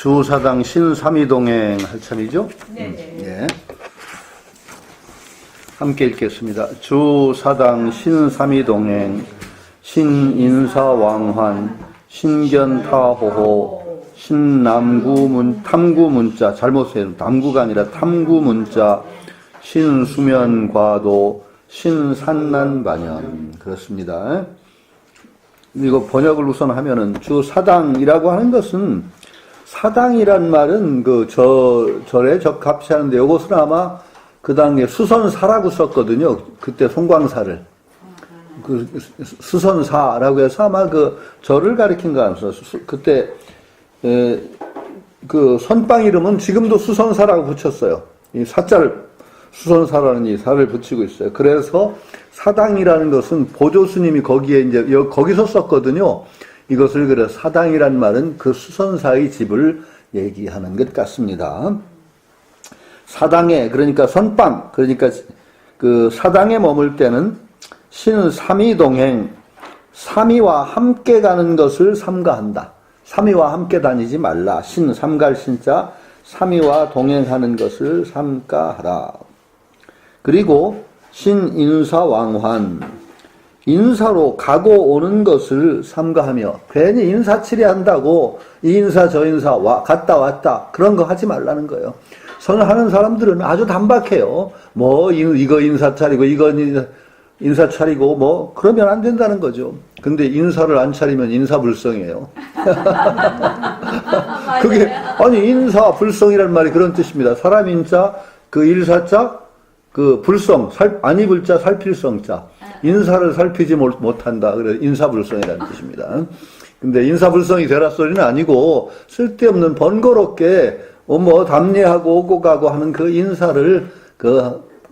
주사당 신삼위동행 할 참이죠? 네네. 예. 함께 읽겠습니다. 주사당 신삼위동행 신인사왕환 신견타호호 탐구문자 잘못 써요. 담구가 아니라 탐구문자 신수면과도 신산난반연 그렇습니다. 이거 번역을 우선 하면은 주사당이라고 하는 것은 사당이란 말은 그 절에 적합시하는데 이것은 아마 그 당시에 수선사라고 썼거든요. 그때 송광사를. 그 수선사라고 해서 아마 그 절을 가리킨 거 아니었어. 그때 그 선빵 이름은 지금도 수선사라고 붙였어요. 이 사자를 수선사라는 이 사를 붙이고 있어요. 그래서 사당이라는 것은 보조스님이 거기에 이제 거기서 썼거든요. 이것을 그래 사당이란 말은 그 수선사의 집을 얘기하는 것 같습니다. 사당에 그러니까 선빵 그러니까 그 사당에 머물 때는 신삼위동행 삼위와 함께 가는 것을 삼가한다. 삼위와 함께 다니지 말라. 삼갈 신자 삼위와 동행하는 것을 삼가하라. 그리고 신인사왕환 인사로 가고 오는 것을 삼가하며 괜히 인사치레한다고 이 인사 저 인사 갔다 왔다 그런 거 하지 말라는 거예요. 선하는 사람들은 아주 단박해요. 뭐 이거 인사 차리고 이거 인사 차리고 뭐 그러면 안 된다는 거죠. 근데 인사를 안 차리면 인사불성이에요. 그게 아니 인사불성이란 말이 그런 뜻입니다. 사람 인자 그 일사자 그 불성 안 입을 자 살필 성자 인사를 살피지 못한다. 그래서 인사불성이라는 뜻입니다. 근데 인사불성이 되라 소리는 아니고 쓸데없는 번거롭게 뭐 답례하고 오고 가고 하는 그 인사를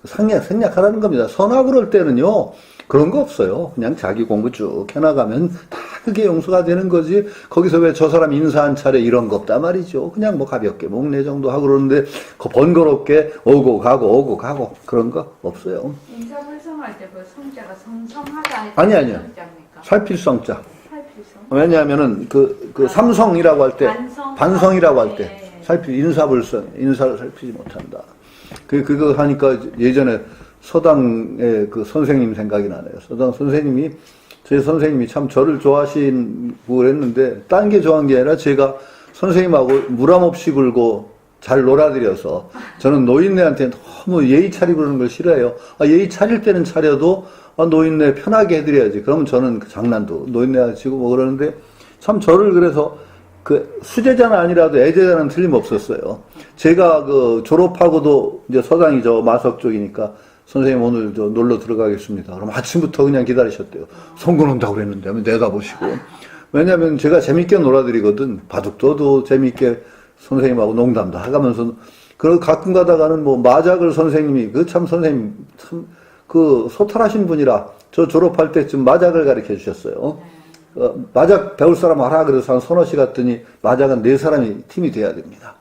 생략하라는 겁니다. 선하고 그럴 때는요, 그런 거 없어요. 그냥 자기 공부 쭉 해나가면 다 그게 용서가 되는 거지. 거기서 왜 저 사람 인사 한 차례 이런 거 없단 말이죠. 그냥 뭐 가볍게 목례 정도 하고 그러는데 그 번거롭게 오고 가고 그런 거 없어요. 인사불성할 때 그 성자가 성성하다 아니요. 살필성자. 살필성. 왜냐하면은 그 삼성이라고 할 때, 반성이라고 할 때, 인사불성, 인사를 살피지 못한다. 그거 하니까 예전에 서당의 그 선생님 생각이 나네요. 서당 선생님이, 제 선생님이 참 저를 좋아하시고 그랬는데, 딴 게 좋아한 게 아니라 제가 선생님하고 무람 없이 굴고 잘 놀아드려서, 저는 노인네한테 너무 예의 차리고 그러는 걸 싫어해요. 예의 차릴 때는 차려도, 노인네 편하게 해드려야지. 그러면 저는 그 장난도 노인네한테 치고 뭐 그러는데, 참 저를 그래서 그 수제자는 아니라도 애제자는 틀림없었어요. 제가 그 졸업하고도 이제 서당이 저 마석 쪽이니까 선생님 오늘 저 놀러 들어가겠습니다. 그럼 아침부터 그냥 기다리셨대요. 송군 온다고 그랬는데 내다보시고. 왜냐면 제가 재밌게 놀아드리거든. 바둑도도 재밌게 선생님하고 농담도 하가면서 그리고 가끔 가다가는 뭐 마작을 선생님이 그 참 선생님 참 그 소탈하신 분이라 저 졸업할 때쯤 마작을 가르쳐 주셨어요. 마작 배울 사람 알아. 그래서 한 서너 시 갔더니 마작은 4사람이 팀이 돼야 됩니다.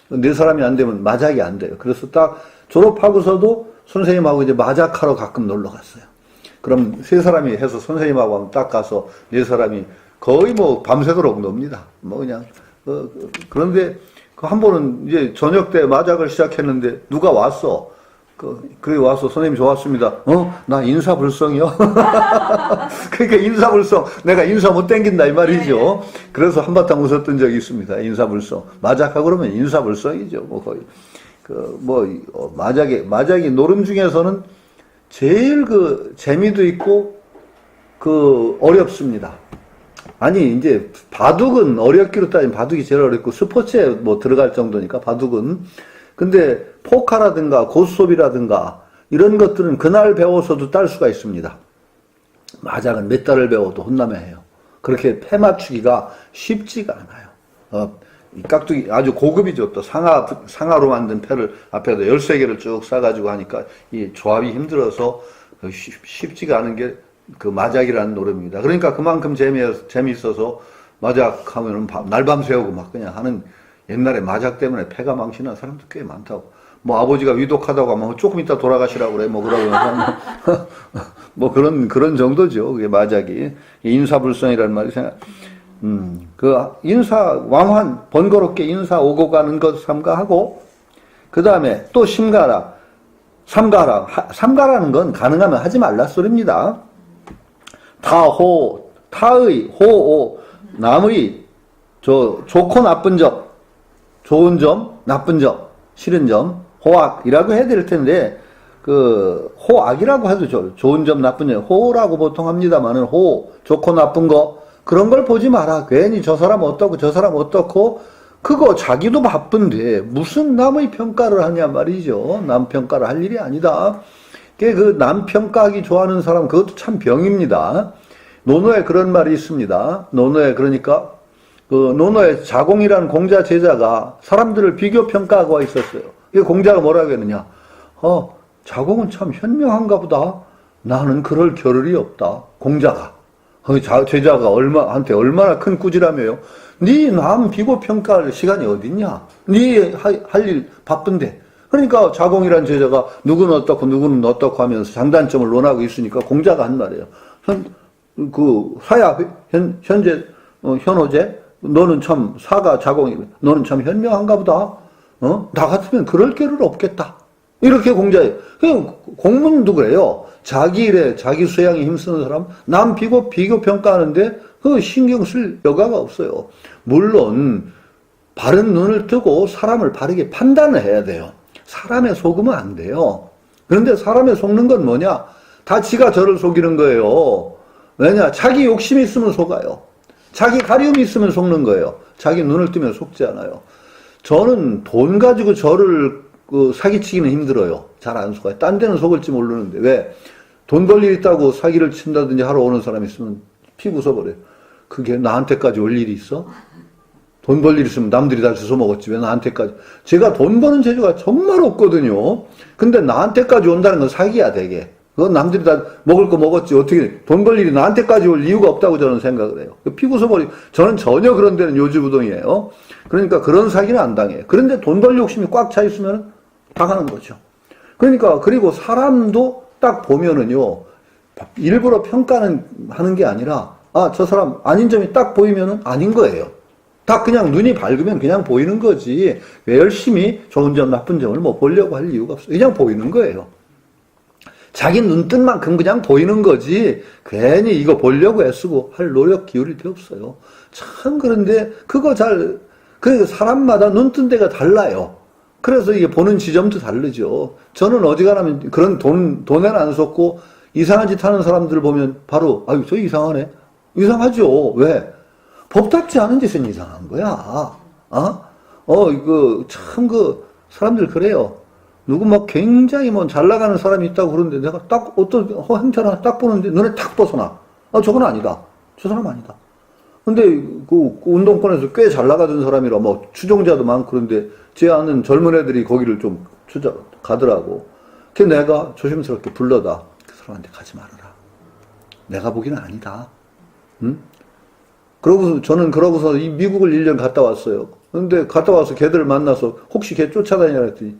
4사람이 안 되면 마작이 안 돼요. 그래서 딱 졸업하고서도 선생님하고 이제 마작하러 가끔 놀러 갔어요. 그럼 3사람이 해서 선생님하고 딱 가서 4사람이 거의 뭐 밤새도록 놉니다. 뭐 그냥 그런데 한 번은 이제 저녁 때 마작을 시작했는데 누가 왔어. 그래 와서 선생님 좋았습니다. 나 인사불성이요. 그러니까 인사불성. 내가 인사 못 땡긴다 이 말이죠. 그래서 한바탕 웃었던 적이 있습니다. 인사불성. 마작하고 그러면 인사불성이죠. 뭐 거의 마작이 노름 중에서는 제일 그 재미도 있고 그 어렵습니다. 아니 이제 바둑은 어렵기로 따지면 바둑이 제일 어렵고 스포츠에 뭐 들어갈 정도니까 바둑은. 근데 포카라든가 고스톱이라든가 이런 것들은 그날 배워서도 딸 수가 있습니다. 마작은 몇 달을 배워도 혼남해요. 그렇게 패 맞추기가 쉽지가 않아요. 이 깍두기 아주 고급이죠. 또 상하로 만든 패를 앞에다 13개를 쭉 싸가지고 하니까 이 조합이 힘들어서 쉽지가 않은 게 그 마작이라는 노래입니다. 그러니까 그만큼 재미있어서 마작 하면은 날밤 새우고 막 그냥 하는 옛날에 마작 때문에 패가 망신한 사람도 꽤 많다고. 뭐 아버지가 위독하다고 하면 조금 이따 돌아가시라고 그래. 뭐 그러고 뭐 그런 정도죠. 그게 마작이. 인사불성이라는 말이 그 인사 왕환 번거롭게 인사 오고 가는 것 삼가하고 그 다음에 또 삼가라. 삼가라는 건 가능하면 하지 말라 소리입니다. 타호, 타의, 호오, 남의 좋고 나쁜 점, 좋은 점, 나쁜 점, 싫은 점, 호악이라고 해야 될 텐데 그 호악이라고 해도 좋은 점, 나쁜 점, 호라고 보통 합니다만은 호, 좋고 나쁜 거 그런 걸 보지 마라. 괜히 저 사람 어떻고 저 사람 어떻고 그거 자기도 바쁜데 무슨 남의 평가를 하냐 말이죠. 남 평가를 할 일이 아니다. 그 남 평가하기 좋아하는 사람 그것도 참 병입니다. 논어에 그런 말이 있습니다. 논어에 그러니까 그 논어에 자공이라는 공자 제자가 사람들을 비교 평가하고 있었어요. 이 공자가 뭐라고 했느냐? 자공은 참 현명한가 보다. 나는 그럴 겨를이 없다. 공자가. 제자가 한테 얼마나 큰 꾸지라며요. 네 남 비교 평가할 시간이 어딨냐? 네 할 일 바쁜데. 그러니까 자공이란 제자가 누구는 어떻고 누구는 어떻고 하면서 장단점을 논하고 있으니까 공자가 한 말이에요. 현재 현호제 너는 참 사가 자공이 너는 참 현명한가 보다. 나 같으면 그럴 겨를 없겠다. 이렇게 공자예요. 공문도 그래요. 자기 일에 자기 수양에 힘쓰는 사람 남 비교 평가하는데 그 신경 쓸 여가가 없어요. 물론 바른 눈을 뜨고 사람을 바르게 판단을 해야 돼요. 사람에 속으면 안 돼요. 그런데 사람에 속는 건 뭐냐? 다 지가 저를 속이는 거예요. 왜냐? 자기 욕심이 있으면 속아요. 자기 가리움이 있으면 속는 거예요. 자기 눈을 뜨면 속지 않아요. 저는 돈 가지고 저를 사기치기는 힘들어요. 잘 안 속아요. 딴 데는 속을지 모르는데. 왜? 돈 벌 일 있다고 사기를 친다든지 하러 오는 사람 있으면 피 부숴버려요. 그게 나한테까지 올 일이 있어? 돈 벌 일 있으면 남들이 다 주워 먹었지. 왜 나한테까지? 제가 돈 버는 재주가 정말 없거든요. 근데 나한테까지 온다는 건 사기야, 되게. 그건 남들이 다 먹을 거 먹었지. 어떻게 돈 벌 일이 나한테까지 올 이유가 없다고 저는 생각을 해요. 피 부숴버리고. 저는 전혀 그런 데는 요지부동이에요. 그러니까 그런 사기는 안 당해요. 그런데 돈 벌 욕심이 꽉 차 있으면 당하는 거죠. 그러니까, 그리고 사람도 딱 보면은요, 일부러 평가는 하는 게 아니라, 저 사람 아닌 점이 딱 보이면은 아닌 거예요. 딱 그냥 눈이 밝으면 그냥 보이는 거지. 왜 열심히 좋은 점, 나쁜 점을 뭐 보려고 할 이유가 없어요. 그냥 보이는 거예요. 자기 눈뜬 만큼 그냥 보이는 거지, 괜히 이거 보려고 애쓰고 할 노력 기울일 데 없어요. 참, 그런데 그러니까 사람마다 눈뜬 데가 달라요. 그래서 이게 보는 지점도 다르죠. 저는 어지간하면 그런 돈에는 안 속고 이상한 짓 하는 사람들 보면 바로, 아유, 저 이상하네. 이상하죠. 왜? 법답지 않은 짓은 이상한 거야. 사람들 그래요. 누구 굉장히 잘 나가는 사람이 있다고 그러는데 내가 딱 어떤 행태를 하나 딱 보는데 눈에 탁 벗어나. 저건 아니다. 저 사람 아니다. 근데 그 운동권에서 꽤 잘 나가던 사람이라 추종자도 많고 그런데 제 아는 젊은 애들이 거기를 좀 가더라고. 그래서 내가 조심스럽게 불러다. 그 사람한테 가지 말아라. 내가 보기는 아니다. 응? 그러고서 이 미국을 1년 갔다 왔어요. 근데 갔다 와서 걔들을 만나서 혹시 걔 쫓아다니라 했더니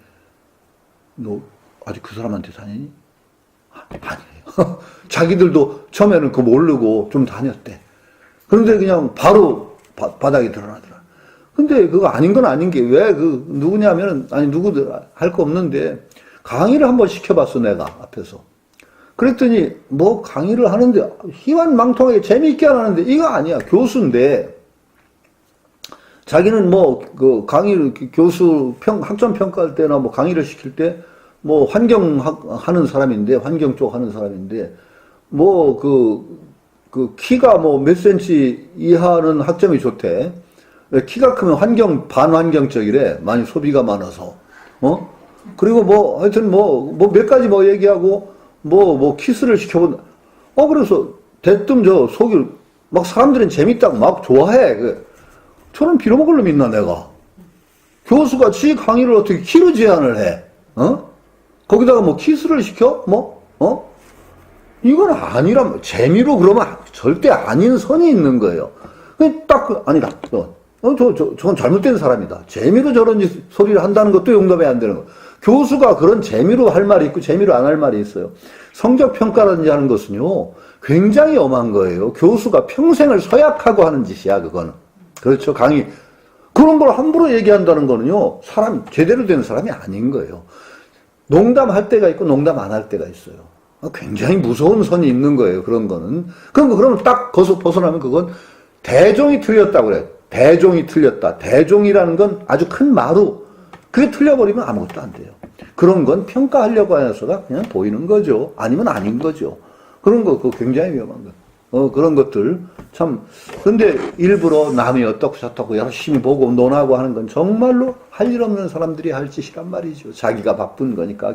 너 아직 그 사람한테 다니니? 아니에요. 자기들도 처음에는 그거 모르고 좀 다녔대. 그런데 그냥 바로 바닥에 드러나더라. 근데 그거 아닌 건 아닌 게 왜 누구냐면은 누구들 할 거 없는데 강의를 한번 시켜봤어 내가 앞에서. 그랬더니 강의를 하는데 희완망통하게 재미있게 안 하는데 이거 아니야. 교수인데 자기는 강의를 교수 학점 평가할 때나 강의를 시킬 때 환경 하는 사람인데 환경 쪽 하는 사람인데 키가 몇 센치 이하는 학점이 좋대. 키가 크면 반환경적이래. 많이 소비가 많아서. 그리고 하여튼 몇 가지 얘기하고, 키스를 시켜본, 그래서 대뜸 속을, 사람들은 재밌다고 막 좋아해. 저는 빌어먹을 놈 있나, 내가. 교수가 지 강의를 어떻게 키로 제한을 해? 거기다가 키스를 시켜? 이건 아니라, 재미로 그러면 절대 아닌 선이 있는 거예요. 아니다. 저건 잘못된 사람이다. 재미로 저런 소리를 한다는 것도 용납이 안 되는 거. 교수가 그런 재미로 할 말이 있고 재미로 안 할 말이 있어요. 성적 평가라든지 하는 것은요, 굉장히 엄한 거예요. 교수가 평생을 서약하고 하는 짓이야, 그거는. 그렇죠. 강의. 그런 걸 함부로 얘기한다는 거는요, 제대로 된 사람이 아닌 거예요. 농담할 때가 있고 농담 안 할 때가 있어요. 굉장히 무서운 선이 있는 거예요, 그런 거는. 그러면 딱 거기서 벗어나면 그건 대종이 틀렸다고 그래요. 대종이 틀렸다. 대종이라는 건 아주 큰 마루. 그게 틀려버리면 아무것도 안 돼요. 그런 건 평가하려고 해서가 그냥 보이는 거죠. 아니면 아닌 거죠. 그런 거, 그거 굉장히 위험한 거. 그런 것들. 참. 근데 일부러 남이 어떻고 저떻고 열심히 보고 논하고 하는 건 정말로 할 일 없는 사람들이 할 짓이란 말이죠. 자기가 바쁜 거니까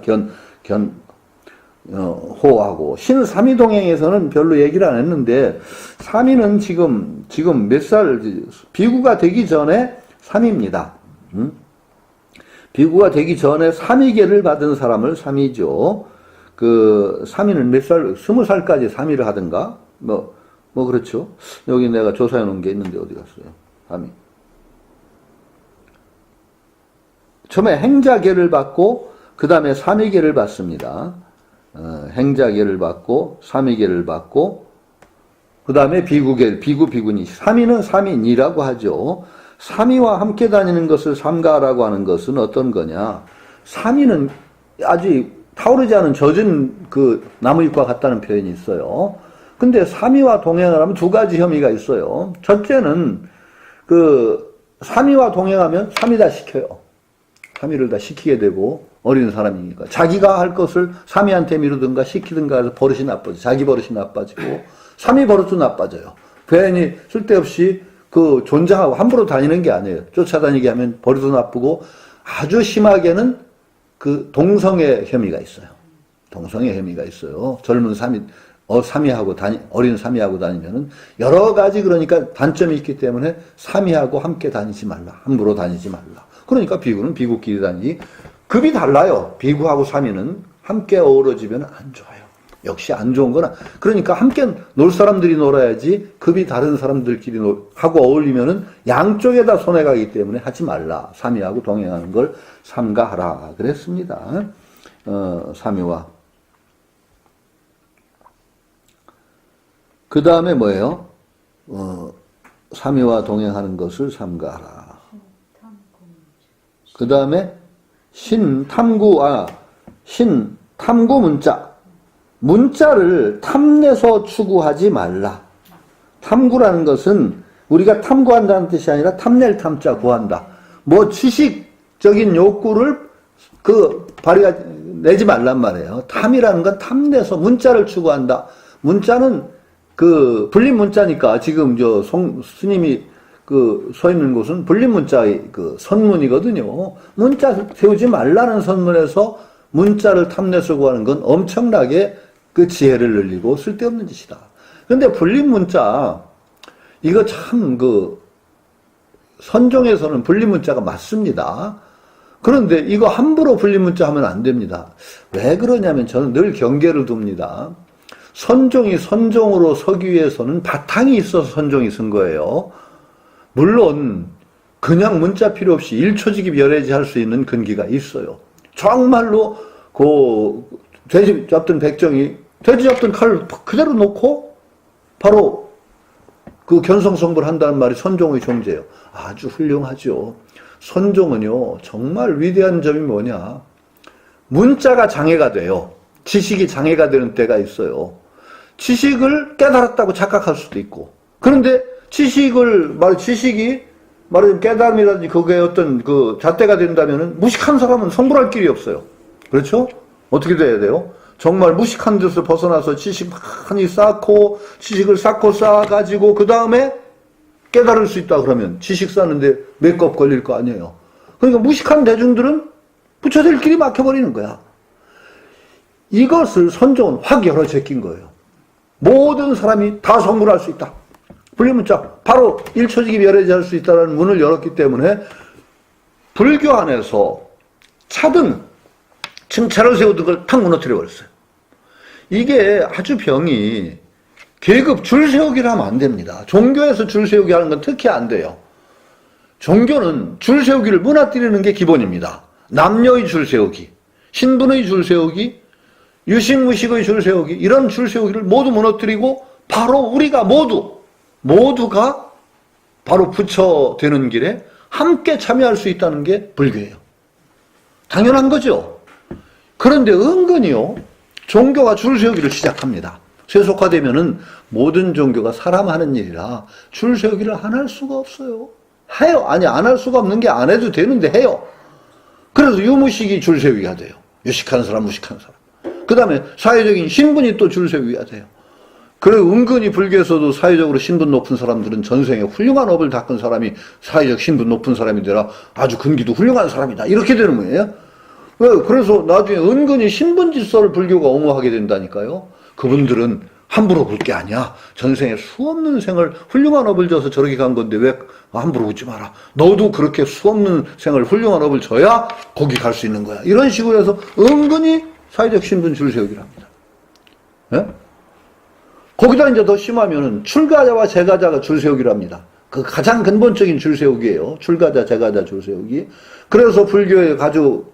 호하고. 신삼위동행에서는 별로 얘기를 안 했는데, 삼위는 지금 몇 살, 비구가 되기 전에 삼위입니다. 비구가 되기 전에 삼위계를 받은 사람을 삼위죠. 삼위는 몇 살, 20살까지 삼위를 하든가? 그렇죠. 여기 내가 조사해 놓은 게 있는데 어디 갔어요? 삼위. 처음에 행자계를 받고, 그 다음에 삼위계를 받습니다. 행자계를 받고, 삼위계를 받고, 그 다음에 비구니. 삼위는 삼인이라고 하죠. 삼위와 함께 다니는 것을 삼가라고 하는 것은 어떤 거냐. 삼위는 아주 타오르지 않은 젖은 나무잎과 같다는 표현이 있어요. 근데 삼위와 동행을 하면 두 가지 혐의가 있어요. 첫째는 삼위와 동행하면 삼위 다 시켜요. 삼위를 다 시키게 되고, 어린 사람이니까. 자기가 할 것을 삼위한테 미루든가 시키든가 해서 버릇이 나빠져. 자기 버릇이 나빠지고, 삼위 버릇도 나빠져요. 괜히 쓸데없이 존장하고 함부로 다니는 게 아니에요. 쫓아다니게 하면 버릇도 나쁘고, 아주 심하게는 동성애 혐의가 있어요. 동성애 혐의가 있어요. 젊은 어린 삼위하고 다니면은, 여러 가지 그러니까 단점이 있기 때문에 삼위하고 함께 다니지 말라. 함부로 다니지 말라. 그러니까 비구는 비구끼리 다니지. 급이 달라요. 비구하고 삼위는 함께 어우러지면 안 좋아요. 역시 안 좋은 거나. 그러니까 함께 놀 사람들이 놀아야지 급이 다른 사람들끼리 하고 어울리면은 양쪽에다 손해가기 때문에 하지 말라. 삼위하고 동행하는 걸 삼가하라. 그랬습니다. 삼위와. 그 다음에 뭐예요? 삼위와 동행하는 것을 삼가하라. 그 다음에 신탐구 문자. 문자를 탐내서 추구하지 말라. 탐구라는 것은 우리가 탐구한다는 뜻이 아니라 탐낼 탐자 구한다. 지식적인 욕구를 내지 말란 말이에요. 탐이라는 건 탐내서 문자를 추구한다. 문자는 불린 문자니까 지금 스님이 서 있는 곳은 불린 문자의 선문이거든요. 문자 세우지 말라는 선문에서 문자를 탐내서 구하는 건 엄청나게 지혜를 늘리고 쓸데없는 짓이다. 그런데 불린 문자, 이거 참 선종에서는 불린 문자가 맞습니다. 그런데 이거 함부로 불린 문자 하면 안 됩니다. 왜 그러냐면 저는 늘 경계를 둡니다. 선종이 선종으로 서기 위해서는 바탕이 있어서 선종이 쓴 거예요. 물론 그냥 문자 필요 없이 일초직입 열애지 할 수 있는 근기가 있어요. 정말로 돼지 잡던 백정이 돼지 잡던 칼을 그대로 놓고 바로 견성성불 한다는 말이 선종의 존재예요. 아주 훌륭하죠. 선종은요 정말 위대한 점이 뭐냐, 문자가 장애가 돼요. 지식이 장애가 되는 때가 있어요. 지식을 깨달았다고 착각할 수도 있고, 그런데 지식이 말하자면 깨달음이라든지 그게 어떤 잣대가 된다면은 무식한 사람은 성불할 길이 없어요. 그렇죠? 어떻게 돼야 돼요? 정말 무식한 데서 벗어나서 지식 많이 쌓고, 지식을 쌓아가지고, 그 다음에 깨달을 수 있다 그러면 지식 쌓는데 몇 겁 걸릴 거 아니에요. 그러니까 무식한 대중들은 부처될 길이 막혀버리는 거야. 이것을 선종은 확 열어 제낀 거예요. 모든 사람이 다 성불할 수 있다. 불리문자, 바로 일초직입 열애지 할 수 있다는 문을 열었기 때문에 불교 안에서 차등, 층차를 세우던 걸 탁 무너뜨려 버렸어요. 이게 아주 병이, 계급 줄 세우기를 하면 안 됩니다. 종교에서 줄 세우기 하는 건 특히 안 돼요. 종교는 줄 세우기를 무너뜨리는 게 기본입니다. 남녀의 줄 세우기, 신분의 줄 세우기, 유식무식의 줄 세우기, 이런 줄 세우기를 모두 무너뜨리고 바로 우리가 모두가 바로 부처 되는 길에 함께 참여할 수 있다는 게 불교예요. 당연한 거죠. 그런데 은근히요, 종교가 줄 세우기를 시작합니다. 세속화되면은 모든 종교가 사람 하는 일이라 줄 세우기를 안 할 수가 없어요. 해요. 아니, 안 할 수가 없는 게 안 해도 되는데 해요. 그래서 유무식이 줄 세우기가 돼요. 유식한 사람, 무식한 사람. 그 다음에 사회적인 신분이 또 줄 세우기가 돼요. 그리고 은근히 불교에서도 사회적으로 신분 높은 사람들은 전생에 훌륭한 업을 닦은 사람이 사회적 신분 높은 사람이 되라 아주 근기도 훌륭한 사람이다. 이렇게 되는 거예요. 그래서 나중에 은근히 신분 질서를 불교가 옹호하게 된다니까요. 그분들은 함부로 볼 게 아니야. 전생에 수없는 생을 훌륭한 업을 져서 저렇게 간 건데 왜 함부로 웃지 마라. 너도 그렇게 수없는 생을 훌륭한 업을 져야 거기 갈 수 있는 거야. 이런 식으로 해서 은근히 사회적 신분 줄 세우기를 합니다. 예? 거기다 이제 더 심하면은 출가자와 제가자가 줄 세우기를 합니다. 그 가장 근본적인 줄 세우기예요. 출가자, 제가자 줄 세우기. 그래서 불교의 아주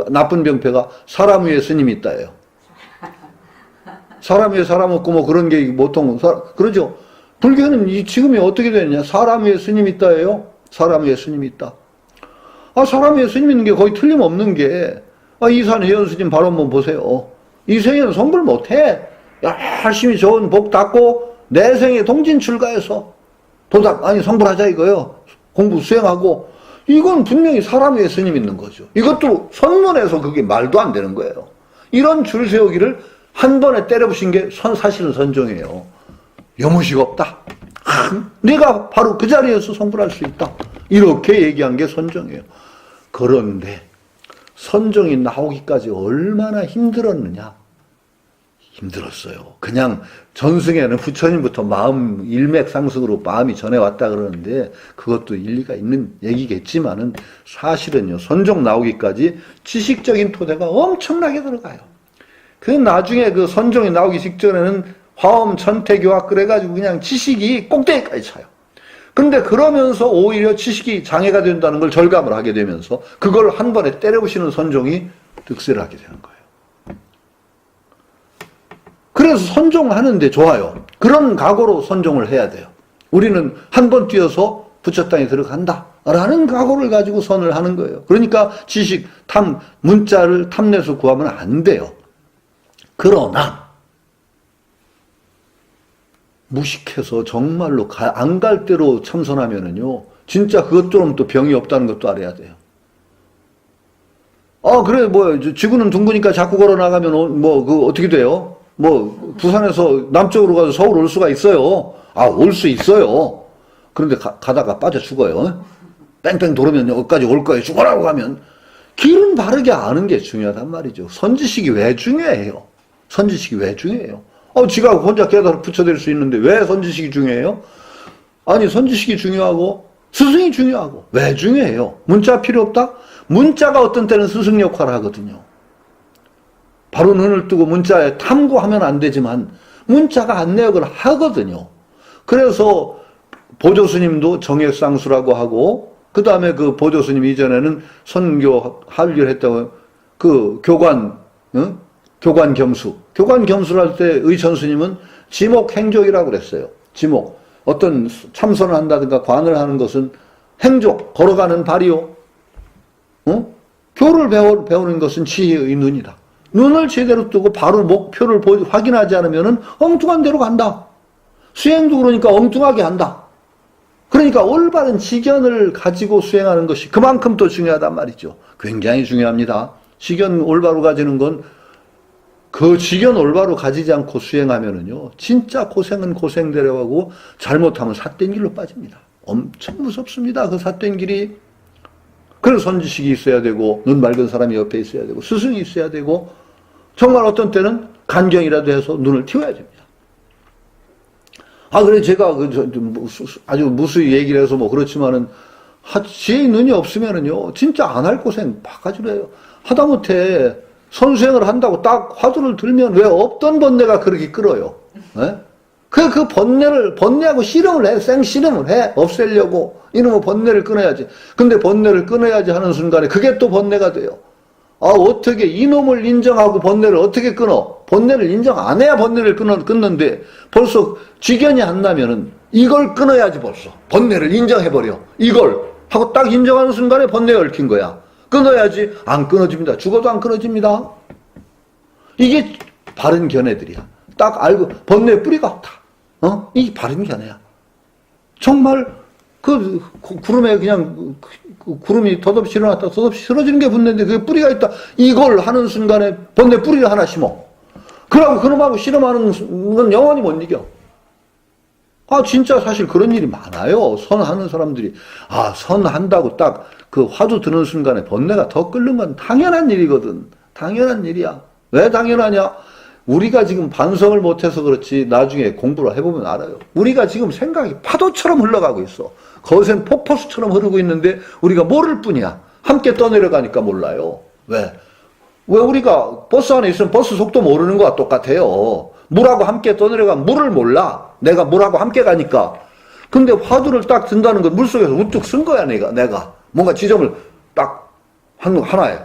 나쁜 병폐가 사람 위에 스님이 있다예요. 사람 위에 사람 없고 뭐 그런 게 보통 그러죠. 불교는 지금이 어떻게 되느냐? 사람 위에 스님이 있다예요. 사람 위에 스님이 있다. 사람 위에 스님 있는 게 거의 틀림없는 게 이산 회원 스님 바로 한번 보세요. 이 생에는 성불 못해. 열심히 좋은 복 닦고 내 생에 동진 출가해서 성불하자 이거요. 공부 수행하고 이건 분명히 사람 위에 스님 있는 거죠. 이것도 선문에서 그게 말도 안 되는 거예요. 이런 줄 세우기를 한 번에 때려부신 게 사실은 선종이에요. 여무식 없다. 내가 바로 그 자리에서 성불할 수 있다. 이렇게 얘기한 게 선종이에요. 그런데 선종이 나오기까지 얼마나 힘들었느냐. 힘들었어요. 그냥 전승에는 부처님부터 마음 일맥상승으로 마음이 전해왔다 그러는데 그것도 일리가 있는 얘기겠지만은 사실은요, 선종 나오기까지 지식적인 토대가 엄청나게 들어가요. 그 나중에 그 선종이 나오기 직전에는 화엄, 천태교학 그래가지고 그냥 지식이 꼭대기까지 차요. 근데 그러면서 오히려 지식이 장애가 된다는 걸 절감을 하게 되면서 그걸 한 번에 때려부시는 선종이 득세를 하게 되는 거예요. 그래서 선종하는데 좋아요. 그런 각오로 선종을 해야 돼요. 우리는 한 번 뛰어서 부처 땅에 들어간다 라는 각오를 가지고 선을 하는 거예요. 그러니까 지식, 문자를 탐내서 구하면 안 돼요. 그러나 무식해서 정말로 안 갈 대로 참선하면은요, 진짜 그것처럼 또 병이 없다는 것도 알아야 돼요. 그래, 지구는 둥그니까 자꾸 걸어 나가면 어떻게 돼요? 부산에서 남쪽으로 가서 서울 올 수가 있어요. 올 수 있어요. 그런데 가다가 빠져 죽어요. 뺑뺑 돌으면 여기까지 올 거예요. 죽어라고 가면. 길은 바르게 아는 게 중요하단 말이죠. 선지식이 왜 중요해요? 선지식이 왜 중요해요? 지가 혼자 깨달아 부처될 수 있는데 왜 선지식이 중요해요? 아니, 선지식이 중요하고 스승이 중요하고 왜 중요해요? 문자 필요 없다? 문자가 어떤 때는 스승 역할을 하거든요. 바로 눈을 뜨고 문자에 탐구하면 안 되지만 문자가 안내역을 하거든요. 그래서 보조스님도 정액상수라고 하고 그 다음에 그 보조스님 이전에는 선교 합의를 했다고 그 교관 겸수. 교관 겸수를 할 때 의천스님은 지목행족이라고 그랬어요. 지목. 어떤 참선을 한다든가 관을 하는 것은 행족, 걸어가는 발이요. 교를 배우는 것은 지혜의 눈이다. 눈을 제대로 뜨고 바로 목표를 확인하지 않으면 엉뚱한 데로 간다. 수행도 그러니까 엉뚱하게 한다. 그러니까 올바른 지견을 가지고 수행하는 것이 그만큼 또 중요하단 말이죠. 굉장히 중요합니다. 지견 올바로 가지는 건 그 지견 올바로 가지지 않고 수행하면은요, 진짜 고생은 고생대로 하고 잘못하면 삿된 길로 빠집니다. 엄청 무섭습니다. 그 삿된 길이. 그래서 선지식이 있어야 되고, 눈 맑은 사람이 옆에 있어야 되고, 스승이 있어야 되고, 정말 어떤 때는 간경이라도 해서 눈을 틔워야 됩니다. 그래, 제가 아주 무수히 얘기를 해서 그렇지만은, 지혜의 눈이 없으면은요, 진짜 안 할 고생 바가지로 해요. 하다못해 선수행을 한다고 딱 화두를 들면 왜 없던 번뇌가 그렇게 끌어요? 네? 그 번뇌하고 씨름을 해. 생씨름을 해. 없애려고. 이놈의 번뇌를 끊어야지. 근데 번뇌를 끊어야지 하는 순간에 그게 또 번뇌가 돼요. 어떻게 이놈을 인정하고 번뇌를 어떻게 끊어? 번뇌를 인정 안 해야 번뇌를 끊는데 벌써 직견이 안 나면은 이걸 끊어야지 벌써. 번뇌를 인정해버려. 이걸 하고 딱 인정하는 순간에 번뇌가 얽힌 거야. 끊어야지. 안 끊어집니다. 죽어도 안 끊어집니다. 이게 바른 견해들이야. 딱 알고 번뇌의 뿌리가 없다. 이게 바른 견해야. 정말 구름에 그냥 구름이 덧없이 일어났다 덧없이 쓰러지는 게 붙는데 그게 뿌리가 있다. 이걸 하는 순간에 번뇌 뿌리를 하나 심어. 그러고 그놈하고 씨름하는 건 영원히 못 이겨. 진짜 사실 그런 일이 많아요. 선하는 사람들이. 선한다고 딱 그 화두 드는 순간에 번뇌가 더 끓는 건 당연한 일이거든. 당연한 일이야. 왜 당연하냐? 우리가 지금 반성을 못해서 그렇지 나중에 공부를 해보면 알아요. 우리가 지금 생각이 파도처럼 흘러가고 있어. 거센 폭포수처럼 흐르고 있는데 우리가 모를 뿐이야. 함께 떠내려가니까 몰라요. 왜 우리가 버스 안에 있으면 버스 속도 모르는 거와 똑같아요. 물하고 함께 떠내려가면 물을 몰라. 내가 물하고 함께 가니까. 근데 화두를 딱 든다는 건 물속에서 우뚝 쓴 거야. 내가 뭔가 지점을 딱 하나에.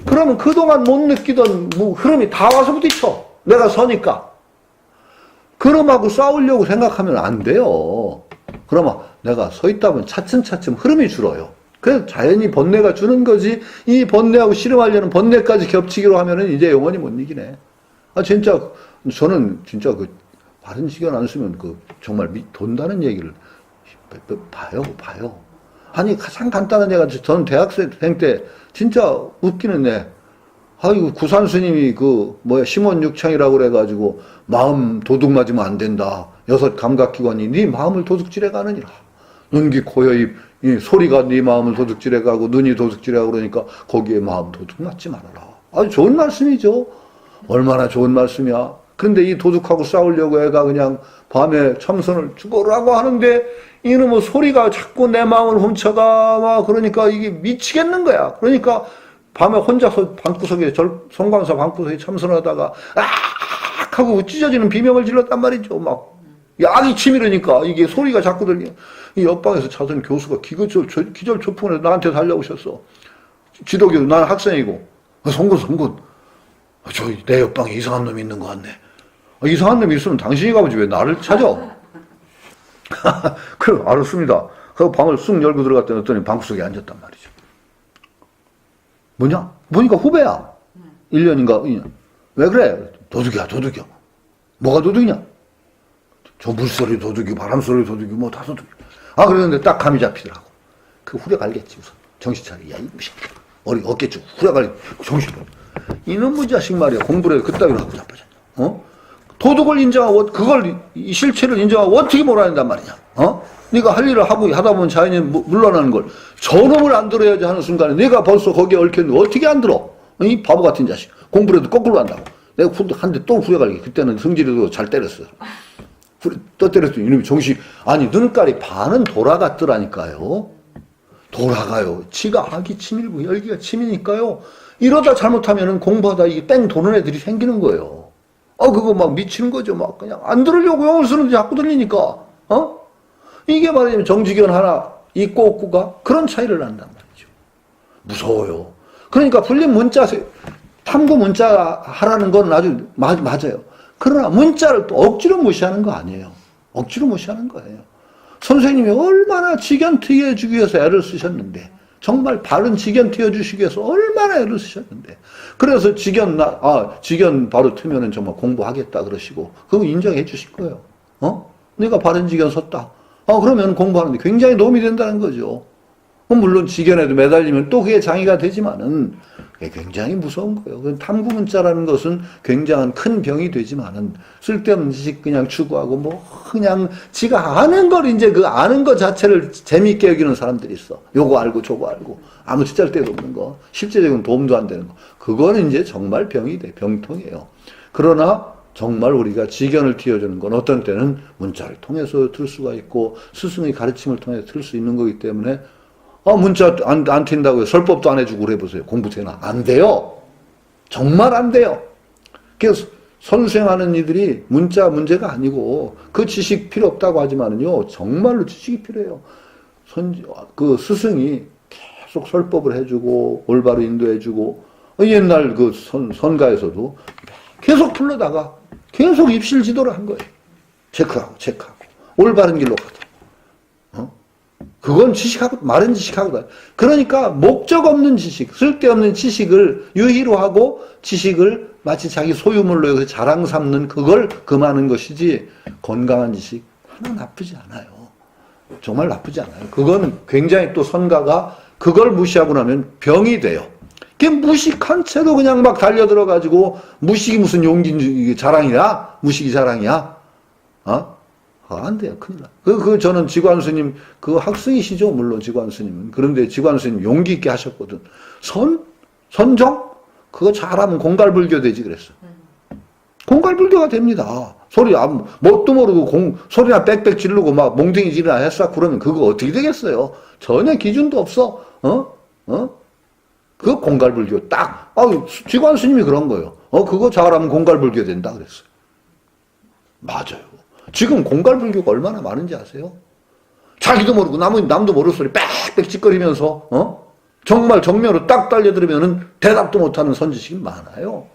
그러면 그동안 못 느끼던 흐름이 다 와서 부딪혀. 내가 서니까. 그놈하고 싸우려고 생각하면 안 돼요. 그러면 내가 서 있다 보면 차츰차츰 흐름이 줄어요. 그래서 자연히 번뇌가 주는 거지. 이 번뇌하고 씨름하려는 번뇌까지 겹치기로 하면은 이제 영원히 못 이기네. 진짜 저는 진짜 바른 시간 안 쓰면 정말 돈다는 얘기를 봐요. 아니 가장 간단한 얘가 저는 대학생 때 진짜 웃기는 애. 구산 스님이 심원육창이라고 그래가지고 마음 도둑 맞으면 안 된다. 6 감각기관이 네 마음을 도둑질해 가느니라. 눈, 귀, 코, 혀, 입, 이 소리가 네 마음을 도둑질해 가고 눈이 도둑질해 가고 그러니까 거기에 마음 도둑 맞지 말아라. 아주 좋은 말씀이죠. 얼마나 좋은 말씀이야. 그런데 이 도둑하고 싸우려고 애가 그냥 밤에 참선을 죽어라고 하는데 이놈의 소리가 자꾸 내 마음을 훔쳐가 그러니까 이게 미치겠는 거야. 그러니까 밤에 혼자서 방구석에 송광사 방구석에 참선하다가 하고 찢어지는 비명을 질렀단 말이죠. 막 약이 치밀으니까 이게 소리가 자꾸 들리게. 이 옆방에서 자선 교수가 기절초풍을 나한테 달려오셨어. 지도교도 나는 학생이고 송군 내 옆방에 이상한 놈이 있는 것 같네. 이상한 놈이 있으면 당신이 가보지 왜 나를 찾아? 그래 알았습니다. 그 방을 쑥 열고 들어갔더니 방구석에 앉았단 말이죠. 뭐냐? 보니까 후배야. 1년인가 2년. 왜 그래? 도둑이야. 뭐가 도둑이냐? 저 물소리 도둑이, 바람소리 도둑이, 다 도둑이. 그랬는데 딱 감이 잡히더라고. 그 후려가 알겠지, 우선. 정신 차려. 야, 이놈 새끼. 어깨쪽 후려가 정신 차려. 이놈의 자식 말이야. 공부를 해서 그따위로 하고 자빠졌냐. 도둑을 인정하고, 이 실체를 인정하고 어떻게 몰아낸단 말이냐. 네가 할 일을 하다 보면 자연히 물러나는 걸. 저놈을 안 들어야지 하는 순간에 내가 벌써 거기에 얽혔는데 어떻게 안 들어? 이 바보 같은 자식. 공부를 해도 거꾸로 한다고. 내가 한 대 또 후려갈게. 그때는 성질이도 잘 때렸어. 또 때렸더니 이놈이 눈깔이 반은 돌아갔더라니까요. 돌아가요. 지가 악이 치밀고 열기가 치미니까요. 이러다 잘못하면은 공부하다 이게 뺑 도는 애들이 생기는 거예요. 그거 막 미치는 거죠. 막 그냥 안 들으려고 영을 쓰는데 자꾸 들리니까. 이게 말하자면 정직원 하나 있고 없고가 그런 차이를 난단 말이죠. 무서워요. 그러니까 불림 문자, 탐구 문자 하라는 건 아주 맞아요. 그러나 문자를 또 억지로 무시하는 거 아니에요. 억지로 무시하는 거예요. 선생님이 얼마나 직견 트여주기 위해서 애를 쓰셨는데, 정말 바른 직견 트여주시기 위해서 얼마나 애를 쓰셨는데, 그래서 직견 바로 트면은 정말 공부하겠다 그러시고, 그거 인정해 주실 거예요. 내가 바른 직견 섰다. 그러면 공부하는데 굉장히 도움이 된다는 거죠. 물론 직견에도 매달리면 또 그게 장애가 되지만은, 그게 굉장히 무서운 거예요. 탐구 문자라는 것은 굉장한 큰 병이 되지만은, 쓸데없는 지식 그냥 추구하고, 그냥 지가 아는 걸 이제 그 아는 것 자체를 재미있게 여기는 사람들이 있어. 요거 알고 저거 알고. 아무 쓸데도 없는 거. 실제적인 도움도 안 되는 거. 그거는 이제 정말 병이 돼. 병통이에요. 그러나, 정말 우리가 직견을 틔워주는 건 어떤 때는 문자를 통해서 들 수가 있고, 스승의 가르침을 통해서 들 수 있는 거기 때문에, 문자 안 튄다고요. 설법도 안 해주고 그래 보세요. 공부 되나? 안 돼요. 정말 안 돼요. 그래서 선수행하는 이들이 문제가 아니고 그 지식 필요 없다고 하지만은요 정말로 지식이 필요해요. 그 스승이 계속 설법을 해주고 올바로 인도해주고 옛날 그 선가에서도 계속 불러다가 계속 입실 지도를 한 거예요. 체크하고 올바른 길로 가다. 그건 지식하고 마른 지식하고 그러니까 목적 없는 지식, 쓸데없는 지식을 유희로 하고 지식을 마치 자기 소유물로 여기서 자랑 삼는 그걸 금하는 것이지 건강한 지식 하나 나쁘지 않아요. 정말 나쁘지 않아요. 그건 굉장히 또 선가가 그걸 무시하고 나면 병이 돼요. 그게 무식한 채로 그냥 막 달려들어가지고 무식이 무슨 용기 자랑이야? 무식이 자랑이야? 안 돼요. 큰일 나. 저는 지관스님, 그 학생이시죠? 물론 지관스님은. 그런데 지관스님 용기 있게 하셨거든. 선정? 그거 잘하면 공갈불교 되지 그랬어. 공갈불교가 됩니다. 소리, 뭣도 모르고 소리나 빽빽 지르고 막 몽둥이 지르나 했어. 그러면 그거 어떻게 되겠어요? 전혀 기준도 없어. 그거 공갈불교. 딱, 지관스님이 그런 거예요. 그거 잘하면 공갈불교 된다 그랬어요. 맞아요. 지금 공갈불교가 얼마나 많은지 아세요? 자기도 모르고 남도 모르는 소리 빽빽 짓거리면서 정말 정면으로 딱 달려들으면은 대답도 못하는 선지식이 많아요.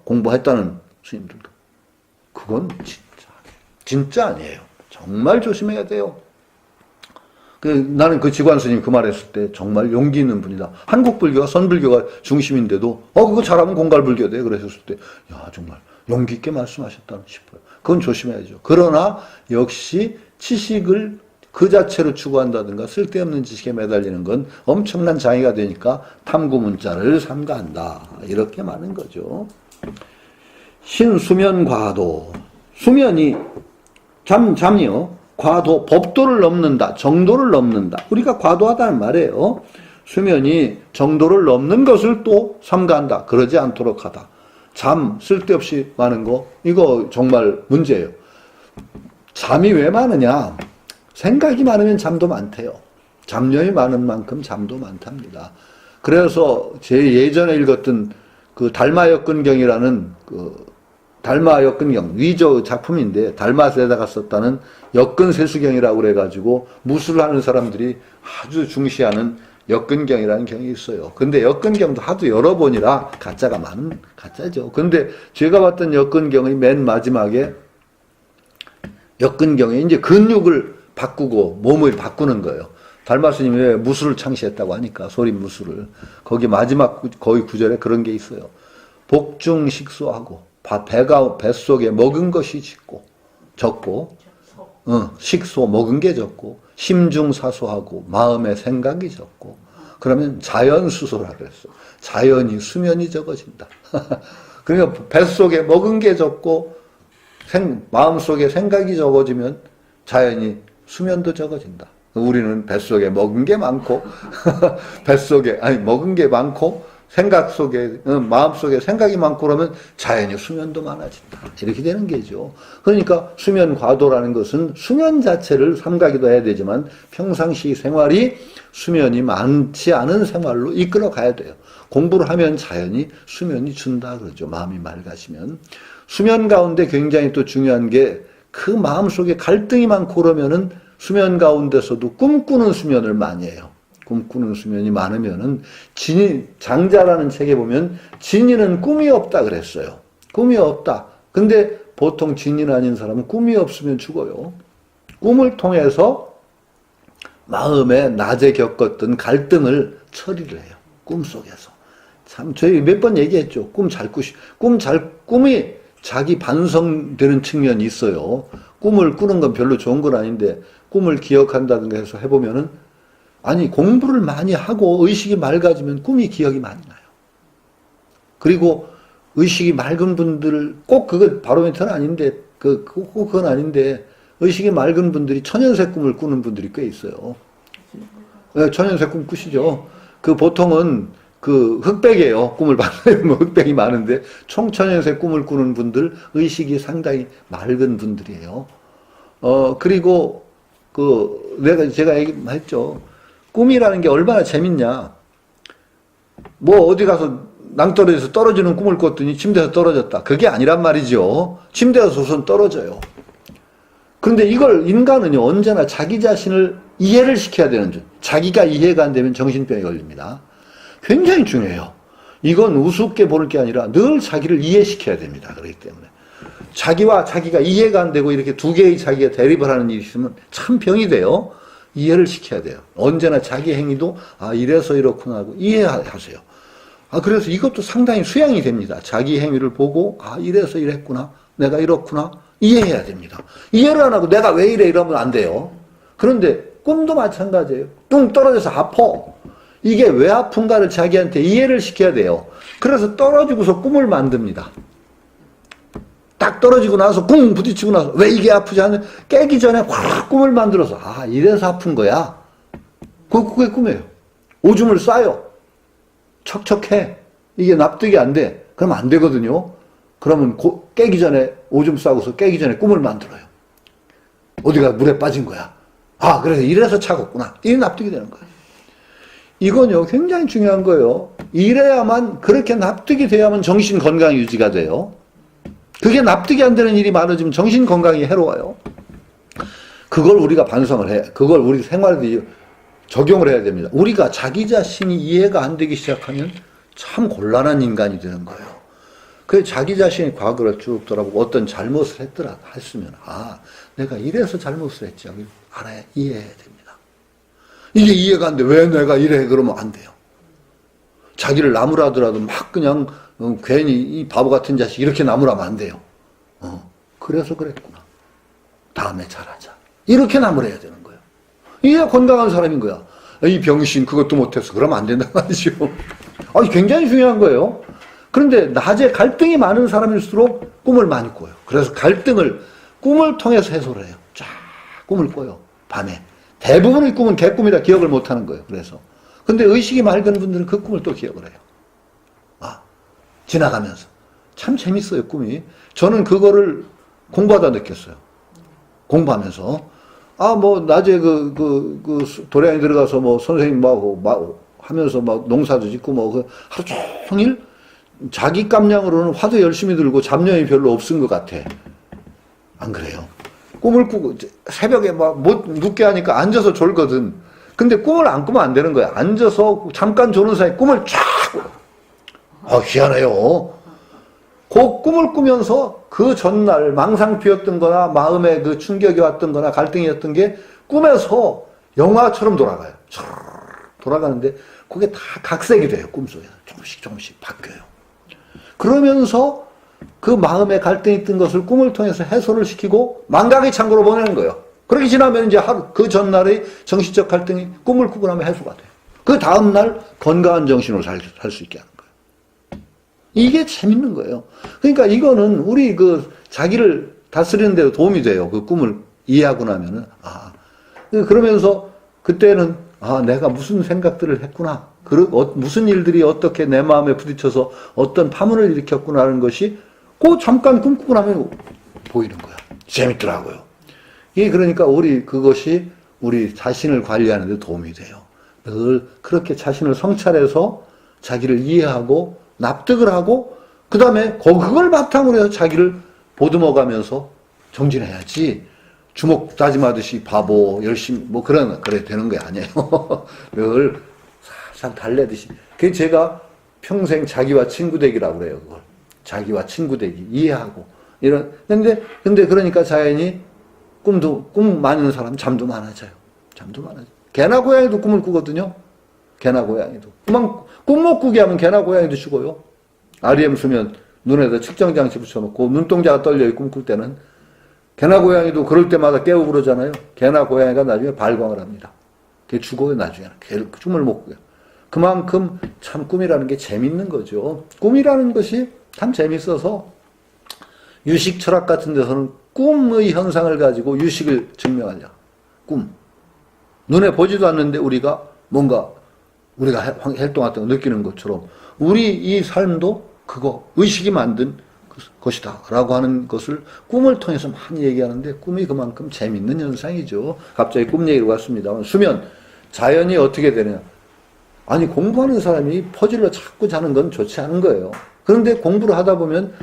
공부했다는 스님들도. 그건 진짜 아니에요. 정말 조심해야 돼요. 나는 그 지관스님 그 말했을 때 정말 용기 있는 분이다. 한국불교가 선불교가 중심인데도 그거 잘하면 공갈불교 돼. 그러셨을 때 야 정말 용기 있게 말씀하셨다 싶어요. 그건 조심해야죠. 그러나 역시 지식을 그 자체로 추구한다든가 쓸데없는 지식에 매달리는 건 엄청난 장애가 되니까 탐구문자를 삼가한다. 이렇게 말하는 거죠. 신수면과도. 수면이 잠이요. 과도, 법도를 넘는다. 정도를 넘는다. 우리가 과도하다는 말이에요. 수면이 정도를 넘는 것을 또 삼가한다. 그러지 않도록 하다. 잠, 쓸데없이 많은 거, 이거 정말 문제예요. 잠이 왜 많으냐? 생각이 많으면 잠도 많대요. 잡념이 많은 만큼 잠도 많답니다. 그래서 제 예전에 읽었던 그 달마역근경이라는 그 달마역근경 위조 작품인데 달마에다가 썼다는 역근세수경이라고 그래가지고 무술을 하는 사람들이 아주 중시하는 역근경이라는 경이 있어요. 근데 역근경도 하도 여러 번이라 가짜가 많은 가짜죠. 근데 제가 봤던 역근경의 맨 마지막에 역근경에 이제 근육을 바꾸고 몸을 바꾸는 거예요. 달마스님이 왜 무술을 창시했다고 하니까 소림 무술을 거기 마지막 거의 구절에 그런 게 있어요. 복중식소하고 뱃속에 먹은 것이 적고 식소 먹은 게 적고 심중사소하고 마음의 생각이 적고 그러면 자연수소라 그랬어. 자연이 수면이 적어진다. 그러니까 뱃속에 먹은 게 적고 마음속에 생각이 적어지면 자연히 수면도 적어진다. 우리는 뱃속에 먹은 게 많고 먹은 게 많고 생각 속에 마음 속에 생각이 많고 그러면 자연히 수면도 많아진다. 이렇게 되는 게죠. 그러니까 수면 과도라는 것은 수면 자체를 삼가기도 해야 되지만 평상시 생활이 수면이 많지 않은 생활로 이끌어 가야 돼요. 공부를 하면 자연히 수면이 준다 그러죠. 마음이 맑아지면. 수면 가운데 굉장히 또 중요한 게 그 마음 속에 갈등이 많고 그러면은 수면 가운데서도 꿈꾸는 수면을 많이 해요. 꿈꾸는 수면이 많으면은 장자라는 책에 보면 진이는 꿈이 없다 그랬어요. 꿈이 없다. 근데 보통 진인 아닌 사람은 꿈이 없으면 죽어요. 꿈을 통해서 마음에 낮에 겪었던 갈등을 처리를 해요. 꿈속에서. 참 저희 몇 번 얘기했죠. 꿈이 자기 반성되는 측면이 있어요. 꿈을 꾸는 건 별로 좋은 건 아닌데 꿈을 기억한다든가 해서 해보면은 아니 공부를 많이 하고 의식이 맑아지면 꿈이 기억이 많이 나요. 그리고 의식이 맑은 분들 꼭 그거 바로미터는 아닌데 그건 아닌데 의식이 맑은 분들이 천연새 꿈을 꾸는 분들이 꽤 있어요. 네, 천연새 꿈 꾸시죠. 그 보통은 그 흑백이에요. 꿈을 봤는데 흑백이 많은데 총천연새 꿈을 꾸는 분들 의식이 상당히 맑은 분들이에요. 그리고 제가 얘기했죠. 꿈이라는 게 얼마나 재밌냐. 뭐 어디 가서 낭떠러지에서 떨어지는 꿈을 꿨더니 침대에서 떨어졌다. 그게 아니란 말이죠. 침대에서 우선 떨어져요. 그런데 이걸 인간은요, 언제나 자기 자신을 이해를 시켜야 되는 줄. 자기가 이해가 안 되면 정신병에 걸립니다. 굉장히 중요해요. 이건 우습게 보는 게 아니라 늘 자기를 이해시켜야 됩니다. 그렇기 때문에. 자기와 자기가 이해가 안 되고 이렇게 두 개의 자기가 대립을 하는 일이 있으면 참 병이 돼요. 이해를 시켜야 돼요. 언제나 자기 행위도 아 이래서 이렇구나 하고 이해하세요. 아 그래서 이것도 상당히 수양이 됩니다. 자기 행위를 보고 아 이래서 이랬구나. 내가 이렇구나. 이해해야 됩니다. 이해를 안 하고 내가 왜 이래 이러면 안 돼요. 그런데 꿈도 마찬가지예요. 뚱 떨어져서 아파. 이게 왜 아픈가를 자기한테 이해를 시켜야 돼요. 그래서 떨어지고서 꿈을 만듭니다. 딱 떨어지고 나서 쿵 부딪히고 나서 왜 이게 아프지 않는 깨기 전에 확 꿈을 만들어서 아 이래서 아픈 거야. 그게 꿈이에요. 오줌을 싸요. 척척해. 이게 납득이 안 돼. 그러면 안 되거든요. 그러면 깨기 전에 오줌 싸고서 깨기 전에 꿈을 만들어요. 어디가 물에 빠진 거야. 아 그래서 이래서 차갑구나. 이게 납득이 되는 거예요. 이건요 굉장히 중요한 거예요. 이래야만 그렇게 납득이 돼야만 정신 건강 유지가 돼요. 그게 납득이 안 되는 일이 많아지면 정신 건강이 해로워요. 그걸 우리가 반성을 해. 그걸 우리 생활에 적용을 해야 됩니다. 우리가 자기 자신이 이해가 안 되기 시작하면 참 곤란한 인간이 되는 거예요. 그 자기 자신이 과거를 쭉 돌아보고 어떤 잘못을 했으면 아 내가 이래서 잘못을 했지. 알아야 이해해야 됩니다. 이게 이해가 안 돼. 왜 내가 이래? 그러면 안 돼요. 자기를 나무라더라도 막 그냥 괜히 이 바보 같은 자식 이렇게 나무라면 안 돼요. 그래서 그랬구나. 다음에 잘하자. 이렇게 나무래야 되는 거예요. 이게 건강한 사람인 거야. 이 병신 그것도 못해서 그러면 안 된단 말이죠. 굉장히 중요한 거예요. 그런데 낮에 갈등이 많은 사람일수록 꿈을 많이 꿔요. 그래서 갈등을 꿈을 통해서 해소를 해요. 쫙 꿈을 꿔요. 밤에. 대부분의 꿈은 개꿈이라 기억을 못하는 거예요. 그래서. 근데 의식이 맑은 분들은 그 꿈을 또 기억을 해요. 지나가면서. 참 재밌어요, 꿈이. 저는 공부하다 느꼈어요. 공부하면서. 낮에 도량에 들어가서 선생님 하면서 농사도 짓고 하루 종일 자기 깜냥으로는 화도 열심히 들고 잡념이 별로 없은 것 같아. 안 그래요? 꿈을 꾸고 새벽에 못 눕게 하니까 앉아서 졸거든. 근데 꿈을 안 꾸면 안 되는 거야. 앉아서 잠깐 조는 사이에 꿈을 쫙 희한해요. 그 꿈을 꾸면서 그 전날 망상 피었던 거나 마음에 그 충격이 왔던 거나 갈등이었던 게 꿈에서 영화처럼 돌아가요. 돌아가는데 그게 다 각색이 돼요. 꿈속에서. 조금씩 바뀌어요. 그러면서 그 마음에 갈등이 있던 것을 꿈을 통해서 해소를 시키고 망각의 창고로 보내는 거예요. 그렇게 지나면 이제 그 전날의 정신적 갈등이 꿈을 꾸고 나면 해소가 돼요. 그 다음날 건강한 정신으로 살 수 있게 하는 거예요. 이게 재밌는 거예요. 그러니까 이거는 우리 자기를 다스리는 데도 도움이 돼요. 그 꿈을 이해하고 나면은, 그러면서 그때는, 내가 무슨 생각들을 했구나. 무슨 일들이 어떻게 내 마음에 부딪혀서 어떤 파문을 일으켰구나라는 것이 잠깐 꿈꾸고 나면 보이는 거야. 재밌더라고요. 이게 그러니까 그것이 우리 자신을 관리하는 데 도움이 돼요. 늘 그렇게 자신을 성찰해서 자기를 이해하고 납득을 하고 그 다음에 그걸 바탕으로 해서 자기를 보듬어가면서 정진해야지 주먹 다짐하듯이 바보 열심히 그래 되는 게 아니에요. 늘 살살 달래듯이. 그게 제가 평생 자기와 친구 되기라고 그래요. 그걸 자기와 친구 되기 이해하고 이런. 근데 그러니까 자연히 꿈 많은 사람 잠도 많아져요. 개나 고양이도 꿈을 꾸거든요. 개나 고양이도. 꿈 못 꾸게 하면 개나 고양이도 죽어요. REM 수면 눈에다 측정장치 붙여놓고 눈동자가 떨려요. 꿈꿀 때는. 개나 고양이도 그럴 때마다 깨우고 그러잖아요. 개나 고양이가 나중에 발광을 합니다. 그게 죽어요. 나중에는. 꿈을 못 꾸요. 그만큼 참 꿈이라는 게 재밌는 거죠. 꿈이라는 것이 참 재밌어서 유식 철학 같은 데서는 꿈의 현상을 가지고 유식을 증명하려. 꿈. 눈에 보지도 않는데 우리가 활동했던 거 느끼는 것처럼 우리 이 삶도 그거 의식이 만든 것이다 라고 하는 것을 꿈을 통해서 많이 얘기하는데 꿈이 그만큼 재밌는 현상이죠. 갑자기 꿈 얘기로 왔습니다. 수면. 자연이 어떻게 되느냐. 아니, 공부하는 사람이 퍼즐로 자꾸 자는 건 좋지 않은 거예요. 그런데 공부를 하다 보면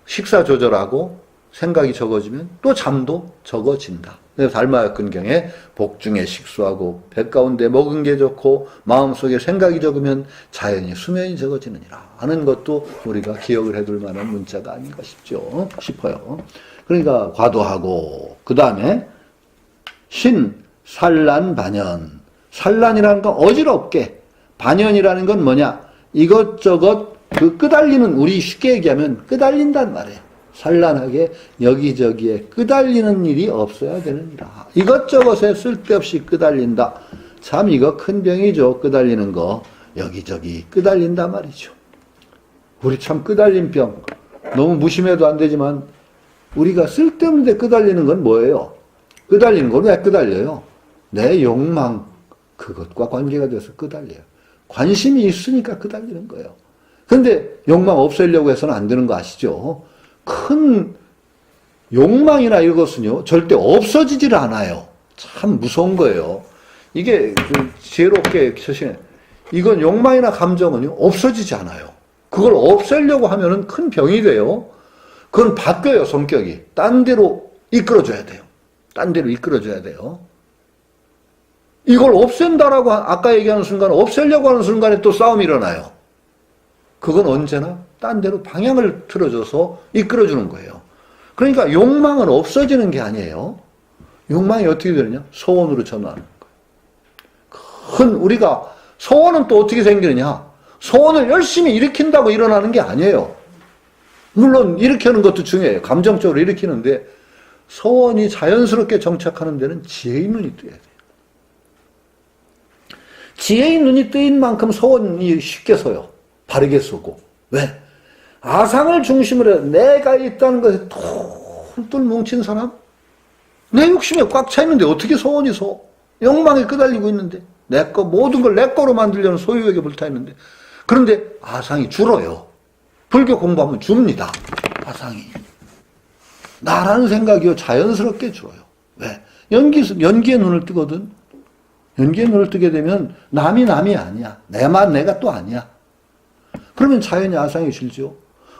식사 조절하고 생각이 적어지면 또 잠도 적어진다. 그래서 달마약근경에 복중에 식수하고 배 가운데 먹은 게 좋고 마음속에 생각이 적으면 자연히 수면이 적어지느니라 하는 것도 우리가 기억을 해둘 만한 문자가 아닌가 싶어요. 그러니까 과도하고 그 다음에 신, 산란, 반연. 산란이라는 건 어지럽게, 반연이라는 건 뭐냐? 이것저것 그 끄달리는, 우리 쉽게 얘기하면 끄달린단 말이에요. 산란하게 여기저기에 끄달리는 일이 없어야 되느니라. 이것저것에 쓸데없이 끄달린다. 참 이거 큰 병이죠. 끄달리는 거. 여기저기 끄달린단 말이죠. 우리 참 끄달린 병. 너무 무심해도 안 되지만 우리가 쓸데없는데 끄달리는 건 뭐예요? 끄달리는 건 왜 끄달려요? 내 욕망, 그것과 관계가 돼서 끄달려요. 관심이 있으니까 끄달리는 거예요. 근데 욕망 없애려고 해서는 안 되는 거 아시죠? 큰 욕망이나 이것은요, 절대 없어지질 않아요. 참 무서운 거예요. 이게 지혜롭게 처신해. 이건 욕망이나 감정은요, 없어지지 않아요. 그걸 없애려고 하면은 큰 병이 돼요. 그건 바뀌어요, 성격이. 딴 데로 이끌어줘야 돼요. 딴 데로 이끌어줘야 돼요. 이걸 없앤다라고 아까 얘기하는 순간, 없애려고 하는 순간에 또 싸움이 일어나요. 그건 언제나 딴 데로 방향을 틀어줘서 이끌어주는 거예요. 그러니까 욕망은 없어지는 게 아니에요. 욕망이 어떻게 되느냐? 소원으로 전환하는 거예요. 우리가 소원은 또 어떻게 생기느냐? 소원을 열심히 일으킨다고 일어나는 게 아니에요. 물론 일으키는 것도 중요해요. 감정적으로 일으키는데 소원이 자연스럽게 정착하는 데는 지혜의 눈이 떠야 돼요. 지혜의 눈이 뜨인 만큼 소원이 쉽게 서요. 바르게 서고. 왜? 아상을 중심으로 해서 내가 있다는 것에 똘똘 뭉친 사람? 내 욕심에 꽉 차 있는데 어떻게 소원이 서? 욕망에 끄달리고 있는데 내 거, 모든 걸 내 거로 만들려는 소유욕에 불타 있는데 그런데 아상이 줄어요. 불교 공부하면 줍니다. 아상이. 나라는 생각이요 자연스럽게 줄어요. 왜? 연기에 눈을 뜨거든. 연기에 눈을 뜨게 되면 남이 아니야. 내가 또 아니야. 그러면 자연히 아상이 줄죠.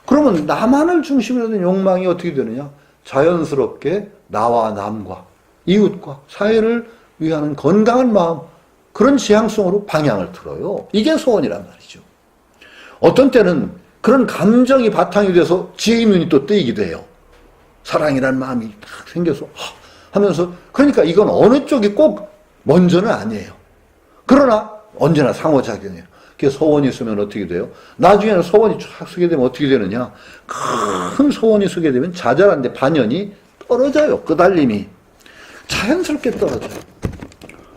그러면 나만을 중심으로 된 욕망이 어떻게 되느냐? 자연스럽게 나와 남과 이웃과 사회를 위하는 건강한 마음, 그런 지향성으로 방향을 틀어요. 이게 소원이란 말이죠. 어떤 때는 그런 감정이 바탕이 돼서 지혜의 눈이 또 뜨이기도 해요. 사랑이라는 마음이 딱 생겨서 하면서, 그러니까 이건 어느 쪽이 꼭 먼저는 아니에요. 그러나 언제나 상호작용이에요. 그게 소원이 있으면 어떻게 돼요? 나중에는 소원이 쫙 서게 되면 어떻게 되느냐? 큰 소원이 서게 되면 자잘한데 반연이 떨어져요. 끄달림이. 자연스럽게 떨어져요.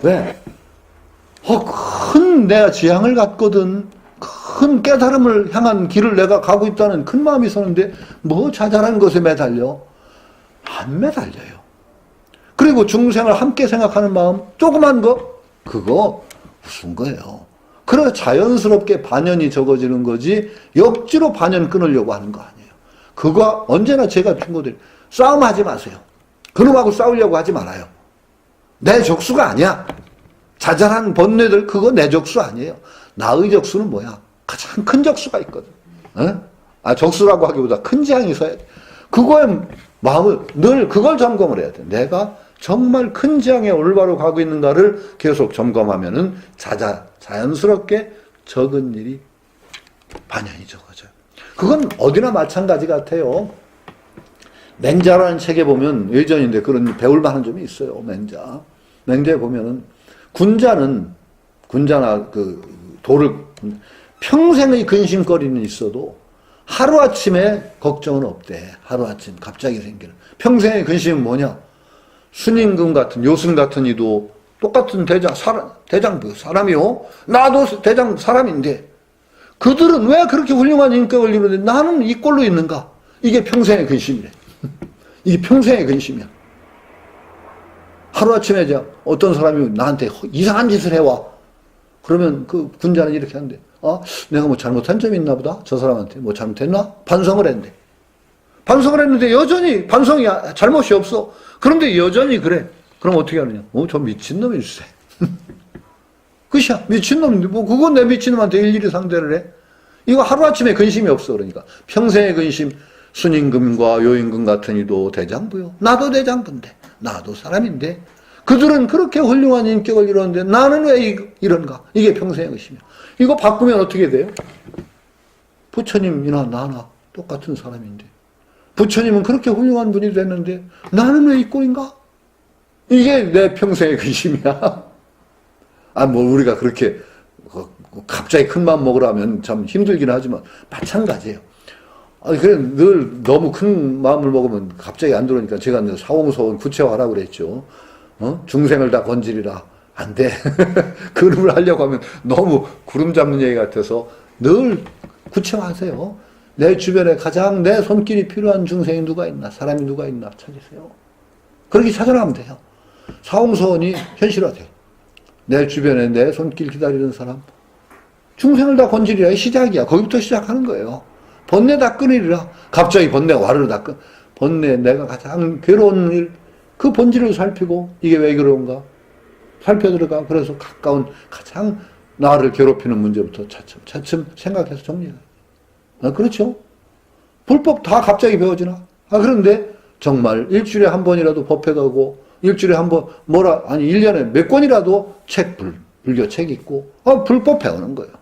왜? 큰 내가 지향을 갖거든. 큰 깨달음을 향한 길을 내가 가고 있다는 큰 마음이 서는데 뭐 자잘한 것에 매달려? 안 매달려요. 그리고 중생을 함께 생각하는 마음, 조그만 거, 그거 무슨 거예요. 그래서 자연스럽게 반연이 적어지는 거지 억지로 반연 끊으려고 하는 거 아니에요. 그거 언제나 제가 친구들 싸움하지 마세요. 그놈하고 싸우려고 하지 말아요. 내 적수가 아니야. 자잘한 번뇌들 그거 내 적수 아니에요. 나의 적수는 뭐야? 가장 큰 적수가 있거든. 적수라고 하기보다 큰 지향이 있어야 돼. 그거에 마음을 늘 그걸 점검을 해야 돼. 내가 정말 큰 지향에 올바로 가고 있는가를 계속 점검하면은 자연스럽게 적은 일이 반연이 적어져요. 그건 어디나 마찬가지 같아요. 맹자라는 책에 보면 예전인데 그런 배울 만한 점이 있어요. 맹자에 보면은 군자나 그 도를 평생의 근심거리는 있어도 하루아침에 걱정은 없대. 하루아침 갑자기 생기는. 평생의 근심은 뭐냐? 순임금 같은 요승 같은 이도 똑같은 대장 사람이요. 나도 대장 사람인데 그들은 왜 그렇게 훌륭한 인격을 이루는데 나는 이 꼴로 있는가? 이게 평생의 근심이래. 이게 평생의 근심이야. 하루아침에 어떤 사람이 나한테 이상한 짓을 해와. 그러면 그 군자는 이렇게 하는데, 내가 뭐 잘못한 점이 있나 보다? 저 사람한테 뭐 잘못했나? 반성을 했는데. 반성을 했는데 여전히 반성이 잘못이 없어. 그런데 여전히 그래. 그럼 어떻게 하느냐? 저 미친놈일세. 그것이야. 미친놈인데, 뭐, 그건 내 미친놈한테 일일이 상대를 해? 이거 하루아침에 근심이 없어, 그러니까. 평생의 근심, 순임금과 요임금 같은 이도 대장부요. 나도 대장부인데, 나도 사람인데, 그들은 그렇게 훌륭한 인격을 이루는데 나는 왜 이런가? 이게 평생의 의심이야. 이거 바꾸면 어떻게 돼요? 부처님이나 나나 똑같은 사람인데, 부처님은 그렇게 훌륭한 분이 됐는데 나는 왜 이 꼴인가? 이게 내 평생의 근심이야. 아, 뭐 우리가 그렇게 갑자기 큰 맘 먹으라면 참 힘들긴 하지만 마찬가지예요. 아니, 그래, 늘 너무 큰 마음을 먹으면 갑자기 안 들어오니까 제가 사홍소원 구체화하라고 그랬죠. 중생을 다 건지리라. 안 돼. 그룹을 하려고 하면 너무 구름 잡는 얘기 같아서 늘 구체화하세요. 내 주변에 가장 내 손길이 필요한 중생이 누가 있나, 사람이 누가 있나 찾으세요. 그렇게 찾아가면 돼요. 사홍소원이 현실화돼요. 내 주변에 내 손길 기다리는 사람, 중생을 다 건지리라. 시작이야. 거기부터 시작하는 거예요. 번뇌 다 끊으리라. 갑자기 번뇌가 와르르 다 번뇌, 내가 가장 괴로운 일, 그 본질을 살피고 이게 왜 그런가 살펴들어가. 그래서 가까운 가장 나를 괴롭히는 문제부터 차츰 생각해서 정리해요. 그렇죠? 불법 다 갑자기 배워지나? 그런데 정말 일주일에 한 번이라도 법회 가고, 일주일에 한 번, 1년에 몇 권이라도 불교 책 읽고, 불법 배우는 거예요.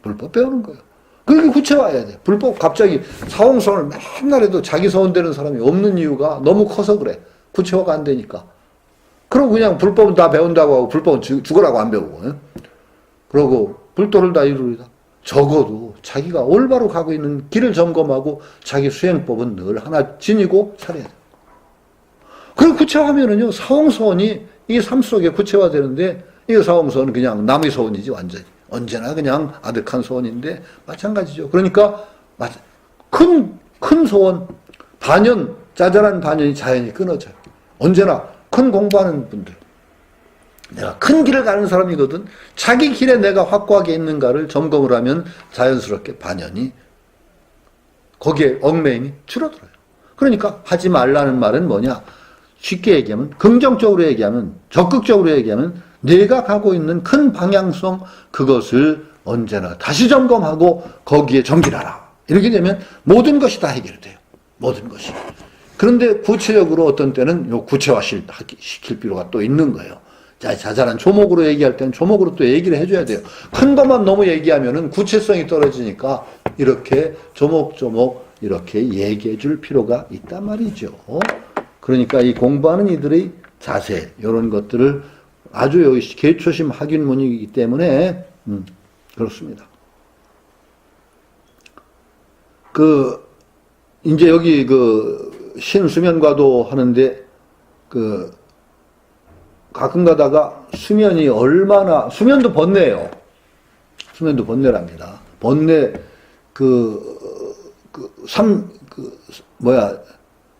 불법 배우는 거예요. 그렇게 구체화해야 돼. 불법 갑자기 사홍소원을 맨날 해도 자기 소원되는 사람이 없는 이유가 너무 커서 그래. 구체화가 안 되니까. 그럼 그냥 불법은 다 배운다고 하고 불법은 죽으라고 안 배우고. 그러고 불도를 다 이루리다. 적어도 자기가 올바로 가고 있는 길을 점검하고 자기 수행법은 늘 하나 지니고 살아야 돼. 그리고 구체화하면은요, 사홍소원이 이 삶 속에 구체화되는데, 이 사홍소원은 그냥 남의 소원이지, 완전히. 언제나 그냥 아득한 소원인데, 마찬가지죠. 그러니까, 큰 소원, 짜잘한 반연이 자연히 끊어져요. 언제나 큰 공부하는 분들. 내가 큰 길을 가는 사람이거든. 자기 길에 내가 확고하게 있는가를 점검을 하면 자연스럽게 반연이, 거기에 얽매임이 줄어들어요. 그러니까 하지 말라는 말은 뭐냐? 쉽게 얘기하면, 긍정적으로 얘기하면, 적극적으로 얘기하면, 내가 가고 있는 큰 방향성, 그것을 언제나 다시 점검하고 거기에 정진하라. 이렇게 되면 모든 것이 다 해결돼요. 모든 것이. 그런데 구체적으로 어떤 때는 요 구체화 시킬 필요가 또 있는 거예요. 자잘한 조목으로 얘기할 때는 조목으로 또 얘기를 해줘야 돼요. 큰 것만 너무 얘기하면은 구체성이 떨어지니까 이렇게 조목조목 이렇게 얘기해 줄 필요가 있단 말이죠. 그러니까 이 공부하는 이들의 자세, 이런 것들을 아주 여기 개초심 학윤문이기 때문에, 그렇습니다. 이제 여기 신수면과도 하는데, 가끔 가다가 수면도 번뇌예요. 수면도 번뇌랍니다. 번뇌,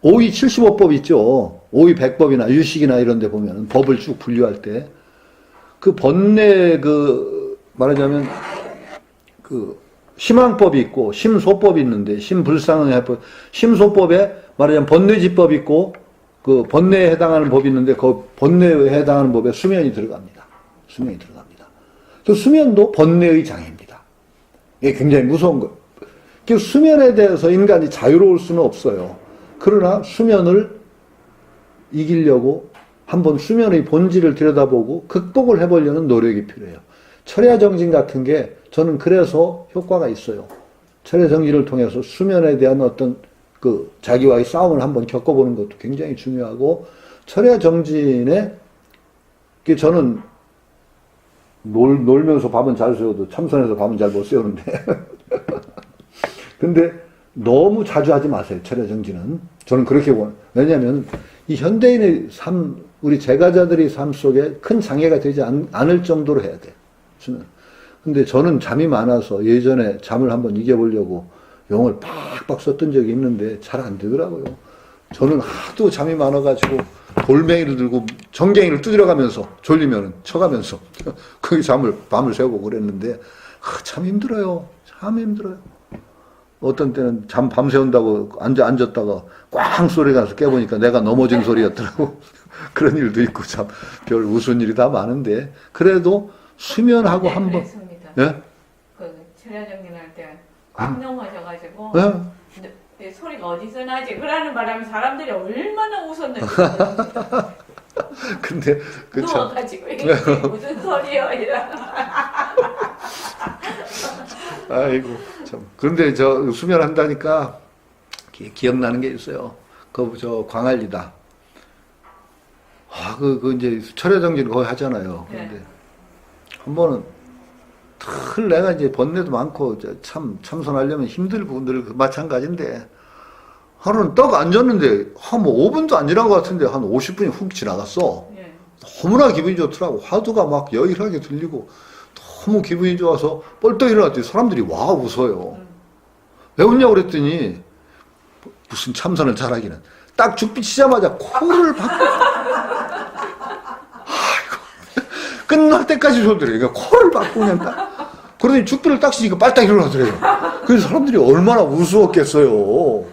오이 75법 있죠. 오이 100법이나 유식이나 이런 데 보면 법을 쭉 분류할 때 그 번뇌 말하자면 심왕법이 있고 심소법이 있는데 심불상응해법, 심소법에 말하자면 번뇌지법이 있고 그 번뇌에 해당하는 법이 있는데 그 번뇌에 해당하는 법에 수면이 들어갑니다. 수면이 들어갑니다. 그 수면도 번뇌의 장애입니다. 이게 굉장히 무서운 거예요. 그 수면에 대해서 인간이 자유로울 수는 없어요. 그러나 수면을 이기려고 한번 수면의 본질을 들여다보고 극복을 해보려는 노력이 필요해요. 철야정진 같은 게 저는 그래서 효과가 있어요. 철야정진을 통해서 수면에 대한 어떤 자기와의 싸움을 한번 겪어보는 것도 굉장히 중요하고, 철야정진에 저는 놀면서 밤은 잘 새워도 참선해서 밤은 잘 못 새우는데 근데 너무 자주 하지 마세요. 철야정진은. 저는 그렇게 왜냐하면 이 현대인의 삶, 우리 제가자들의 삶 속에 큰 장애가 되지 않을 정도로 해야 돼. 근데 저는 잠이 많아서 예전에 잠을 한번 이겨보려고 용을 팍팍 썼던 적이 있는데 잘 안 되더라고요. 저는 하도 잠이 많아가지고 돌멩이를 들고 정갱이를 두드려가면서 졸리면 쳐가면서 거기 밤을 새우고 그랬는데 참 힘들어요. 참 힘들어요. 어떤 때는 밤 새운다고 앉았다가 꽝 소리가 나서 깨보니까 내가 넘어진 소리였더라고. 그런 일도 있고 참 별 우스운 일이 다 많은데, 그래도 수면하고 한 번. 그랬습니다. 예? 그 최라정님 할때꽉 넘어져가지고 예? 근데 소리가 어디서 나지? 그러는 바람에 사람들이 얼마나 웃었는지 근데 그 참. 누워가지고 이게 무슨 소리요? 이런. 아이고 참. 그런데 저 수면한다니까 기억나는 게 있어요. 저 광안리다. 그 이제 철야정진 거의 하잖아요. 그런데 한 번은 늘 내가 이제 번뇌도 많고 참선하려면 힘들고 늘 마찬가지인데 하루는 떡 앉았는데 한 뭐 5분도 안 지난 것 같은데 한 50분이 훅 지나갔어. 너무나 기분이 좋더라고. 화두가 막 여일하게 들리고 너무 기분이 좋아서 뻘떡 일어났더니 사람들이 와 웃어요. 왜 웃냐고 그랬더니 무슨 참선을 잘하기는 딱 죽빛 치자마자 코를 박고 끝날 때까지 소리더래요. 그러니까 코를 박고 그냥 딱. 그러더니 죽비를 딱 치니까 빨딱 일어나더래요. 그래서 사람들이 얼마나 우스웠겠어요.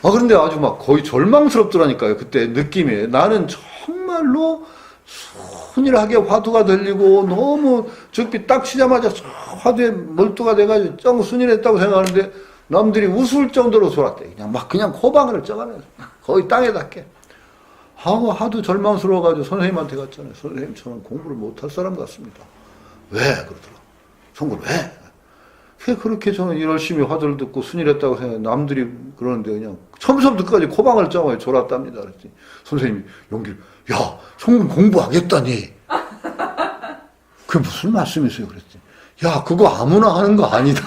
그런데 아주 막 거의 절망스럽더라니까요. 그때 느낌이. 나는 정말로 순일하게 화두가 들리고 너무 죽비 딱 치자마자 화두에 몰두가 돼가지고 정 순일했다고 생각하는데 남들이 웃을 정도로 졸았대. 그냥 코방을 쪄가면서 거의 땅에 닿게. 하도 절망스러워가지고 선생님한테 갔잖아요. 선생님, 저는 공부를 못할 사람 같습니다. 왜? 그러더라. 성구를 왜? 왜 그렇게 저는 열심히 화두를 듣고 순일했다고 생각해. 남들이 그러는데 그냥 처음부터 끝까지 코방을 짜고 졸았답니다. 그랬더니 선생님이 용기를, 야, 성군 공부하겠다니. 그게 무슨 말씀이세요? 그랬더니, 야, 그거 아무나 하는 거 아니다.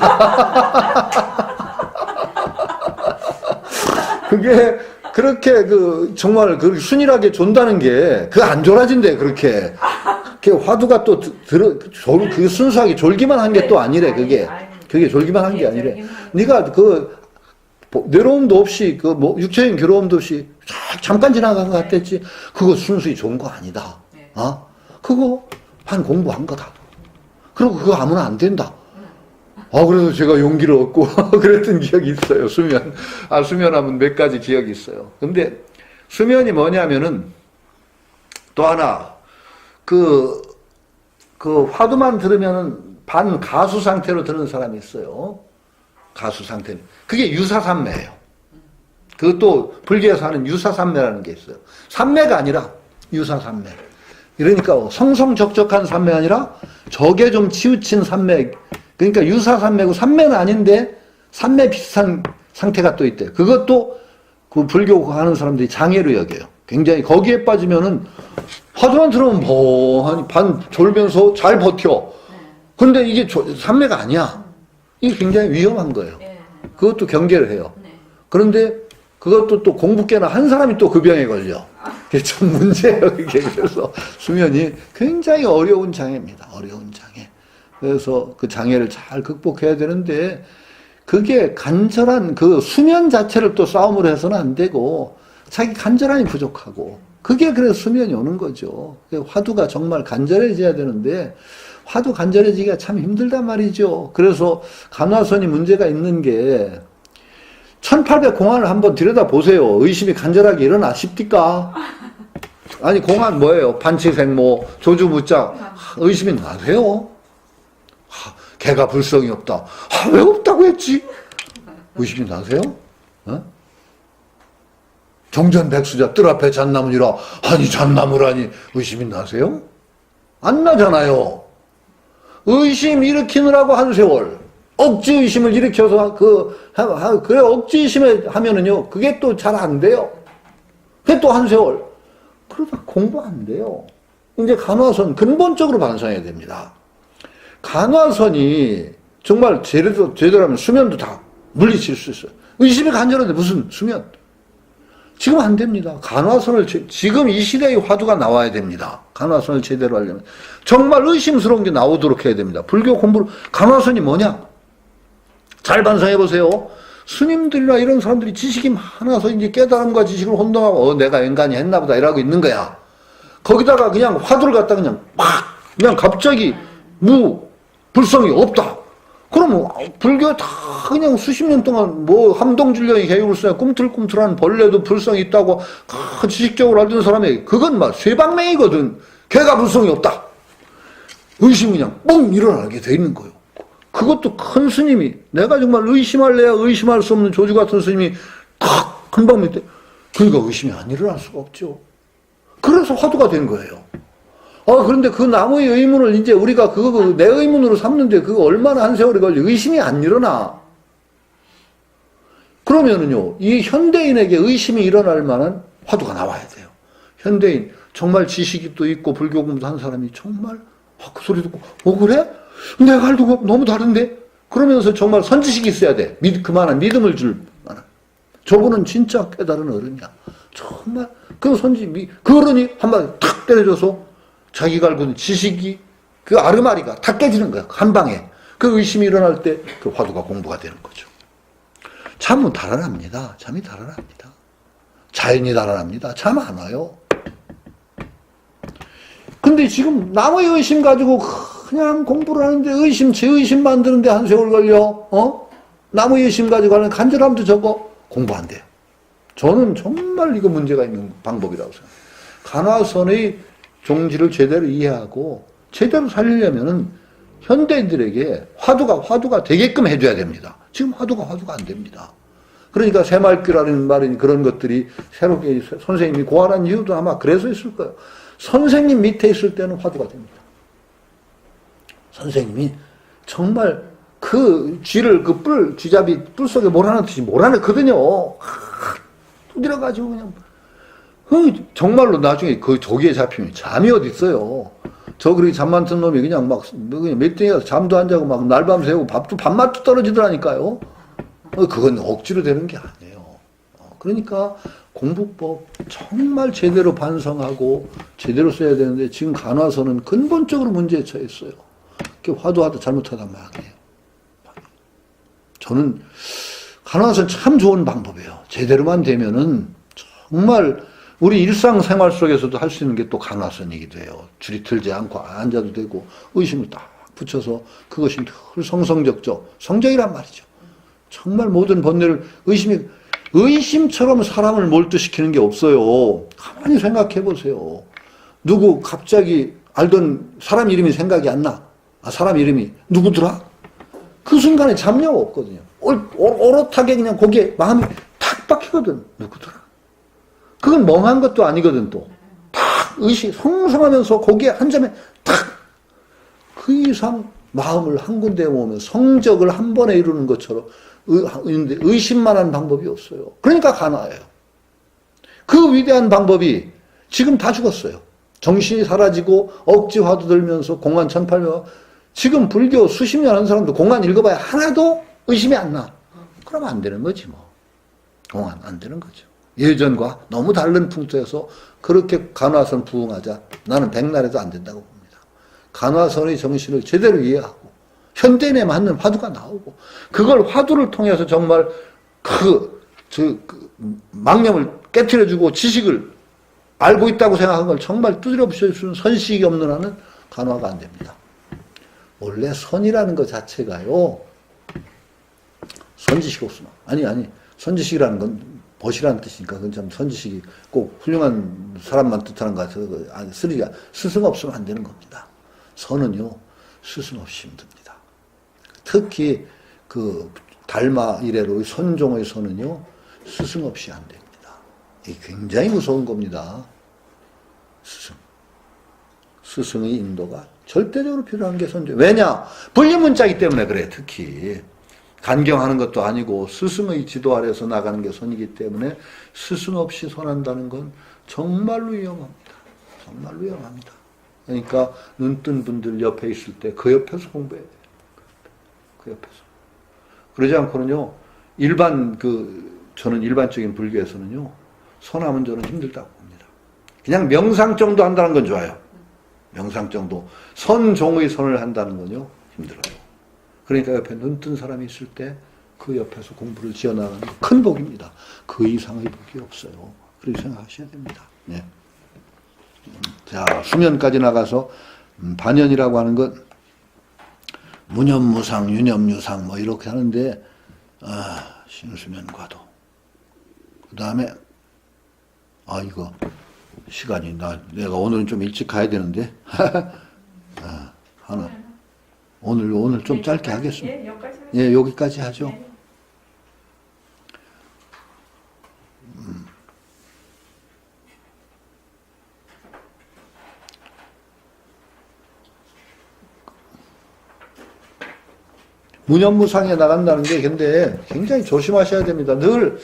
그게 그렇게 정말 순일하게 존다는 게 안 졸아진대. 그렇게 화두가 또 그 순수하게 졸기만 한 게 또 아니래. 그게 졸기만 한 게 아니래. 네가 내로움도 없이 육체적인 괴로움도 없이 잠깐 지나간 것 같았지. 그거 순수히 좋은 거 아니다. 그거 한 공부한 거다. 그리고 그거 아무나 안 된다. 그래서 제가 용기를 얻고 그랬던 기억이 있어요. 수면하면 몇 가지 기억이 있어요. 근데 수면이 뭐냐면은 또 하나, 화두만 들으면은 반 가수 상태로 들은 사람이 있어요. 가수 상태. 그게 유사산매예요. 그것도 불교에서 하는 유사산매라는 게 있어요. 산매가 아니라 유사산매. 그러니까 성성적적한 산매 아니라 적에 좀 치우친 산매. 그러니까 유사산매고 산매는 아닌데 산매 비슷한 상태가 또 있대요. 그것도 그 불교 하는 사람들이 장애로 여겨요. 굉장히 거기에 빠지면은 화두만 들으면 멍하니 반 졸면서 잘 버텨. 근데 이게 산매가 아니야. 이게 굉장히 위험한 거예요. 그것도 경계를 해요. 그런데 그것도 또 공부 깨나 한 사람이 또 그 병에 걸려. 그게 좀 문제예요. 그게. 그래서 수면이 굉장히 어려운 장애입니다. 어려운 장애. 그래서 그 장애를 잘 극복해야 되는데 그게 간절한 수면 자체를 또 싸움으로 해서는 안 되고 자기 간절함이 부족하고 그게 그래서 수면이 오는 거죠. 화두가 정말 간절해져야 되는데 화두 간절해지기가 참 힘들단 말이죠. 그래서 간화선이 문제가 있는 게 1800공안을 한번 들여다보세요. 의심이 간절하게 일어나 싶디까? 아니 공안 뭐예요? 반치생모, 조주무짝 의심이 나세요? 개가 불성이 없다. 왜 없다고 했지? 의심이 나세요? 정전백수자 뜰 앞에 잣나무니라. 아니 잣나무라니 의심이 나세요? 안 나잖아요. 의심 일으키느라고 한 세월 억지 의심을 일으켜서 그래 억지 의심을 하면은요 그게 또 잘 안 돼요. 그게 또 한 세월 그러다 공부 안 돼요. 이제 간화선 근본적으로 반성해야 됩니다. 간화선이 정말 제대로 하면 수면도 다 물리칠 수 있어요. 의심이 간절한데 무슨 수면? 지금 안 됩니다. 간화선을 지금 이 시대의 화두가 나와야 됩니다. 간화선을 제대로 하려면 정말 의심스러운 게 나오도록 해야 됩니다. 불교 공부를 간화선이 뭐냐? 잘 반성해 보세요. 스님들이나 이런 사람들이 지식이 많아서 이제 깨달음과 지식을 혼동하고 내가 인간이 했나 보다 이러고 있는 거야. 거기다가 그냥 화두를 갖다 그냥 갑자기 불성이 없다. 그럼 불교 다 그냥 수십 년 동안 함동준령이 개육을 써야 꿈틀꿈틀한 벌레도 불성이 있다고 지식적으로 알던 사람이 그건 막 쇠방맹이거든. 걔가 불성이 없다. 의심이 그냥 뻥 일어나게 돼 있는 거예요. 그것도 큰 스님이, 내가 정말 의심할래야 의심할 수 없는 조주 같은 스님이 탁 한 방 밑에, 그러니까 의심이 안 일어날 수가 없죠. 그래서 화두가 된 거예요. 그런데 그 나무의 의문을 이제 우리가 그거 내 의문으로 삼는데 그거 얼마나 한 세월이 걸려. 의심이 안 일어나. 그러면은요, 이 현대인에게 의심이 일어날 만한 화두가 나와야 돼요. 현대인, 정말 지식이 또 있고 불교 공부도 한 사람이 정말 그 소리 듣고, 그래? 내가 알고 너무 다른데? 그러면서 정말 선지식이 있어야 돼. 그만한 믿음을 줄 만한. 저분은 진짜 깨달은 어른이야. 정말, 그 어른이 한마디 탁 때려줘서 자기가 알고 있는 지식이, 그 아르마리가 다 깨지는 거야. 한 방에. 그 의심이 일어날 때 그 화두가 공부가 되는 거죠. 잠은 달아납니다. 잠이 달아납니다. 자연이 달아납니다. 잠 안 와요. 근데 지금 남의 의심 가지고 그냥 공부를 하는데 제 의심 만드는데 한 세월 걸려. 남의 의심 가지고 하는 간절함도 적어. 공부 안 돼요. 저는 정말 이거 문제가 있는 방법이라고 생각해요. 간화선의 종지를 제대로 이해하고 제대로 살리려면은 현대인들에게 화두가 되게끔 해줘야 됩니다. 지금 화두가 안 됩니다. 그러니까 새말귀라는 말인 그런 것들이 새롭게 선생님이 고안한 이유도 아마 그래서 있을 거예요. 선생님 밑에 있을 때는 화두가 됩니다. 선생님이 정말 그 쥐를 쥐잡이 뿔 속에 몰아넣듯이 몰아넣거든요. 두드려가지고 그냥. 정말로 나중에 조기에 잡히면 잠이 어디 있어요. 그렇게 잠 많던 놈이 그냥 몇 등에 가서 잠도 안 자고 막 날밤 새고 밥맛도 떨어지더라니까요. 그건 억지로 되는 게 아니에요. 그러니까 공부법 정말 제대로 반성하고 제대로 써야 되는데 지금 간화서는 근본적으로 문제에 처해 있어요. 화두하다 잘못하다 망해요. 저는 간화서는 참 좋은 방법이에요. 제대로만 되면은 정말 우리 일상생활 속에서도 할 수 있는 게 또 간화선이기도 해요. 줄이 틀지 않고 앉아도 되고 의심을 딱 붙여서 그것이 늘 성성적죠. 성적이란 말이죠. 정말 모든 번뇌를 의심처럼 사람을 몰두시키는 게 없어요. 가만히 생각해 보세요. 누구 갑자기 알던 사람 이름이 생각이 안 나. 사람 이름이 누구더라? 그 순간에 잡념 없거든요. 오롯하게 그냥 거기에 마음이 탁 박히거든. 누구더라? 그건 멍한 것도 아니거든 또. 탁 성성하면서 거기에 한 점에 탁 그 이상 마음을 한 군데에 모으면 성적을 한 번에 이루는 것처럼 의심만한 방법이 없어요. 그러니까 간화예요. 그 위대한 방법이 지금 다 죽었어요. 정신이 사라지고 억지 화두 들면서 공안 1800원 지금 불교 수십 년 한 사람도 공안 읽어봐야 하나도 의심이 안 나. 그러면 안 되는 거지 뭐. 공안 안 되는 거죠. 예전과 너무 다른 풍토에서 그렇게 간화선 부응하자 나는 백날에도 안 된다고 봅니다. 간화선의 정신을 제대로 이해하고 현대인에 맞는 화두가 나오고 그걸 화두를 통해서 정말 망념을 깨트려주고 지식을 알고 있다고 생각한 걸 정말 두드려 부셔주는 선식이 없는 한은 간화가 안 됩니다. 원래 선이라는 것 자체가요. 선지식 없으면 아니 선지식이라는 건 벗이라는 뜻이니까 그건 참 선지식이 꼭 훌륭한 사람만 뜻하는 것 같아서 쓰리가 스승 없으면 안 되는 겁니다. 선은요 스승 없이 힘듭니다. 특히 그 달마 이래로 선종의 선은요 스승 없이 안 됩니다. 이게 굉장히 무서운 겁니다. 스승의 인도가 절대적으로 필요한 게 선종. 왜냐? 불리문자이기 때문에 그래. 특히 간경하는 것도 아니고 스승의 지도 아래서 나가는 게 선이기 때문에 스승 없이 선한다는 건 정말로 위험합니다. 정말로 위험합니다. 그러니까 눈뜬 분들 옆에 있을 때 그 옆에서 공부해야 돼요. 그 옆에서. 그러지 않고는요, 저는 일반적인 불교에서는요, 선하면 저는 힘들다고 봅니다. 그냥 명상 정도 한다는 건 좋아요. 명상 정도. 선종의 선을 한다는 건요, 힘들어요. 그러니까 옆에 눈뜬 사람이 있을 때 그 옆에서 공부를 지어나가는 게 큰 복입니다. 그 이상의 복이 없어요. 그렇게 생각하셔야 됩니다. 네. 자, 수면까지 나가서 반연이라고 하는 건 무념무상, 유념유상 뭐 이렇게 하는데 신수면과도 그 다음에 이거 시간이 내가 오늘은 좀 일찍 가야 되는데 하나 오늘 좀 네, 짧게 여기까지, 하겠습니다. 예, 여기까지 하겠습니다. 예, 여기까지 하죠. 네. 무념무상에 나간다는 게 근데 굉장히 조심하셔야 됩니다. 늘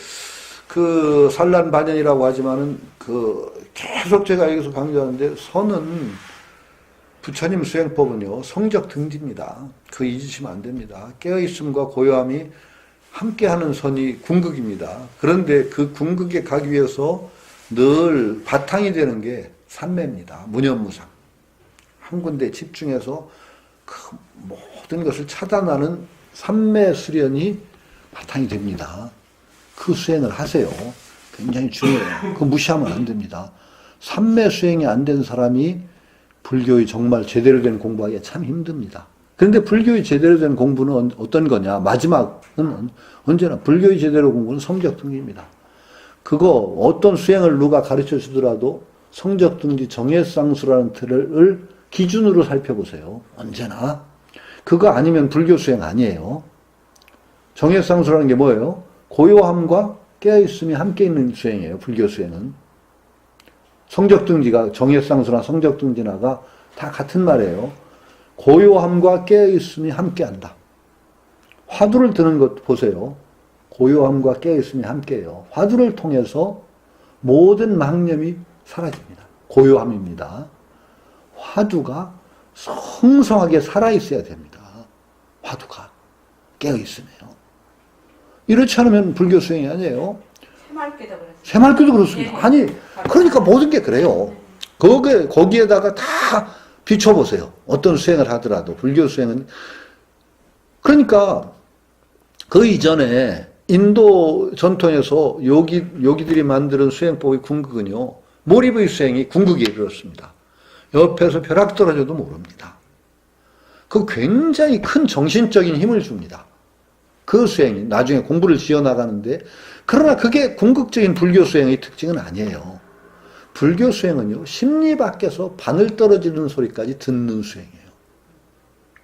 그 산란반연이라고 하지만은 그 계속 제가 여기서 강조하는데 선은 부처님 수행법은요 성적 등지입니다. 그거 잊으시면 안 됩니다. 깨어있음과 고요함이 함께하는 선이 궁극입니다. 그런데 그 궁극에 가기 위해서 늘 바탕이 되는 게 삼매입니다. 무념무상. 한 군데 집중해서 그 모든 것을 차단하는 삼매 수련이 바탕이 됩니다. 그 수행을 하세요. 굉장히 중요해요. 그거 무시하면 안 됩니다. 삼매 수행이 안 된 사람이 불교의 정말 제대로 된 공부하기가 참 힘듭니다. 그런데 불교의 제대로 된 공부는 어떤 거냐? 마지막은 언제나 불교의 제대로 공부는 성적 등지입니다. 그거 어떤 수행을 누가 가르쳐 주더라도 성적 등지 정예쌍수라는 틀을 기준으로 살펴보세요. 언제나. 그거 아니면 불교 수행 아니에요. 정예쌍수라는 게 뭐예요? 고요함과 깨어있음이 함께 있는 수행이에요. 불교 수행은. 성적등지가 정예쌍수나 성적등지나가 다 같은 말이에요. 고요함과 깨어있음이 함께한다. 화두를 드는 것 보세요. 고요함과 깨어있음이 함께해요. 화두를 통해서 모든 망념이 사라집니다. 고요함입니다. 화두가 성성하게 살아있어야 됩니다. 화두가 깨어있으me요. 이렇지 않으면 불교 수행이 아니에요. 새말귀도 그렇습니다. 새말귀도 그렇습니다. 예. 아니, 그러니까 모든 게 그래요. 거기에다가 다 비춰보세요. 어떤 수행을 하더라도, 불교 수행은. 그러니까, 그 이전에 인도 전통에서 요기들이 만드는 수행법의 궁극은요, 몰입의 수행이 궁극에 이르렀습니다. 옆에서 벼락 떨어져도 모릅니다. 그 굉장히 큰 정신적인 힘을 줍니다. 그 수행이 나중에 공부를 지어나가는데, 그러나 그게 궁극적인 불교 수행의 특징은 아니에요. 불교 수행은요, 심리 밖에서 바늘 떨어지는 소리까지 듣는 수행이에요.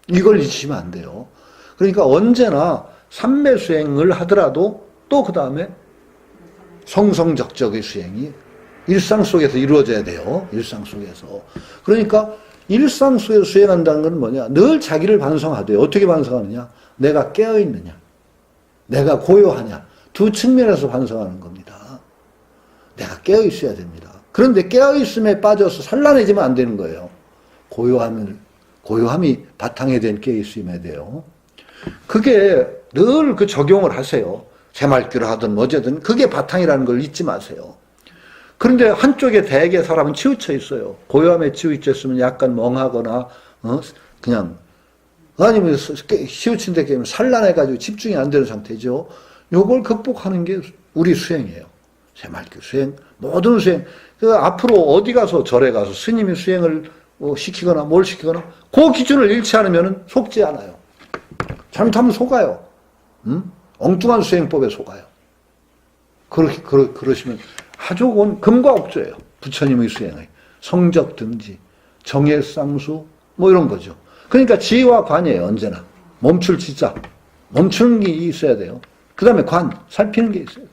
이걸 잊으시면 안 돼요. 그러니까 언제나 삼매 수행을 하더라도 또 그 다음에 성성적적의 수행이 일상 속에서 이루어져야 돼요. 일상 속에서. 그러니까 일상 속에서 수행한다는 건 뭐냐? 늘 자기를 반성하되 어떻게 반성하느냐? 내가 깨어있느냐? 내가 고요하냐? 두 측면에서 반성하는 겁니다. 내가 깨어있어야 됩니다. 그런데 깨어있음에 빠져서 산란해지면 안 되는 거예요. 고요함이 바탕에 된 깨어있음에 돼요. 그게 늘 그 적용을 하세요. 새말귀를 하든 뭐제든 그게 바탕이라는 걸 잊지 마세요. 그런데 한쪽에 대개 사람은 치우쳐 있어요. 고요함에 치우쳐 있으면 약간 멍하거나 그냥 아니면 치우친 데 깨면 산란해가지고 집중이 안 되는 상태죠. 요걸 극복하는 게 우리 수행이에요. 새말귀 수행, 모든 수행. 앞으로 어디 가서 절에 가서 스님이 수행을 시키거나 뭘 시키거나 그 기준을 잃지 않으면 속지 않아요. 잘못하면 속아요. 엉뚱한 수행법에 속아요. 그러시면 아주 금과 옥조예요. 부처님의 수행의 성적 등지, 정예쌍수 뭐 이런 거죠. 그러니까 지와 관이에요. 언제나 멈출 지자, 멈추는 게 있어야 돼요. 그 다음에 관, 살피는 게 있어요.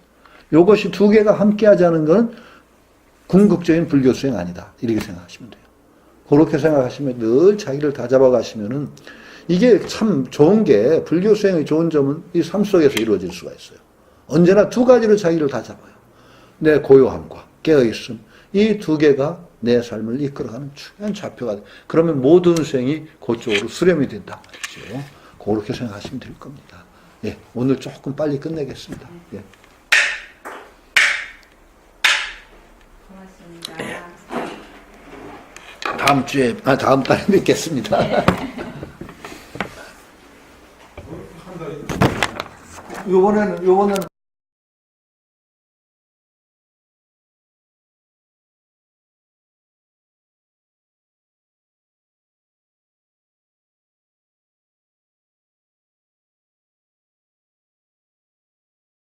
이것이 두 개가 함께하자는 건 궁극적인 불교 수행 아니다. 이렇게 생각하시면 돼요. 그렇게 생각하시면 늘 자기를 다잡아 가시면은 이게 참 좋은 게 불교 수행의 좋은 점은 이 삶 속에서 이루어질 수가 있어요. 언제나 두 가지로 자기를 다잡아요. 내 고요함과 깨어있음. 이 두 개가 내 삶을 이끌어가는 중요한 좌표가 돼. 그러면 모든 수행이 그쪽으로 수렴이 된단 말이죠. 그렇게 생각하시면 될 겁니다. 예, 오늘 조금 빨리 끝내겠습니다. 예. 고맙습니다. 다음 달에 뵙겠습니다. 요번에는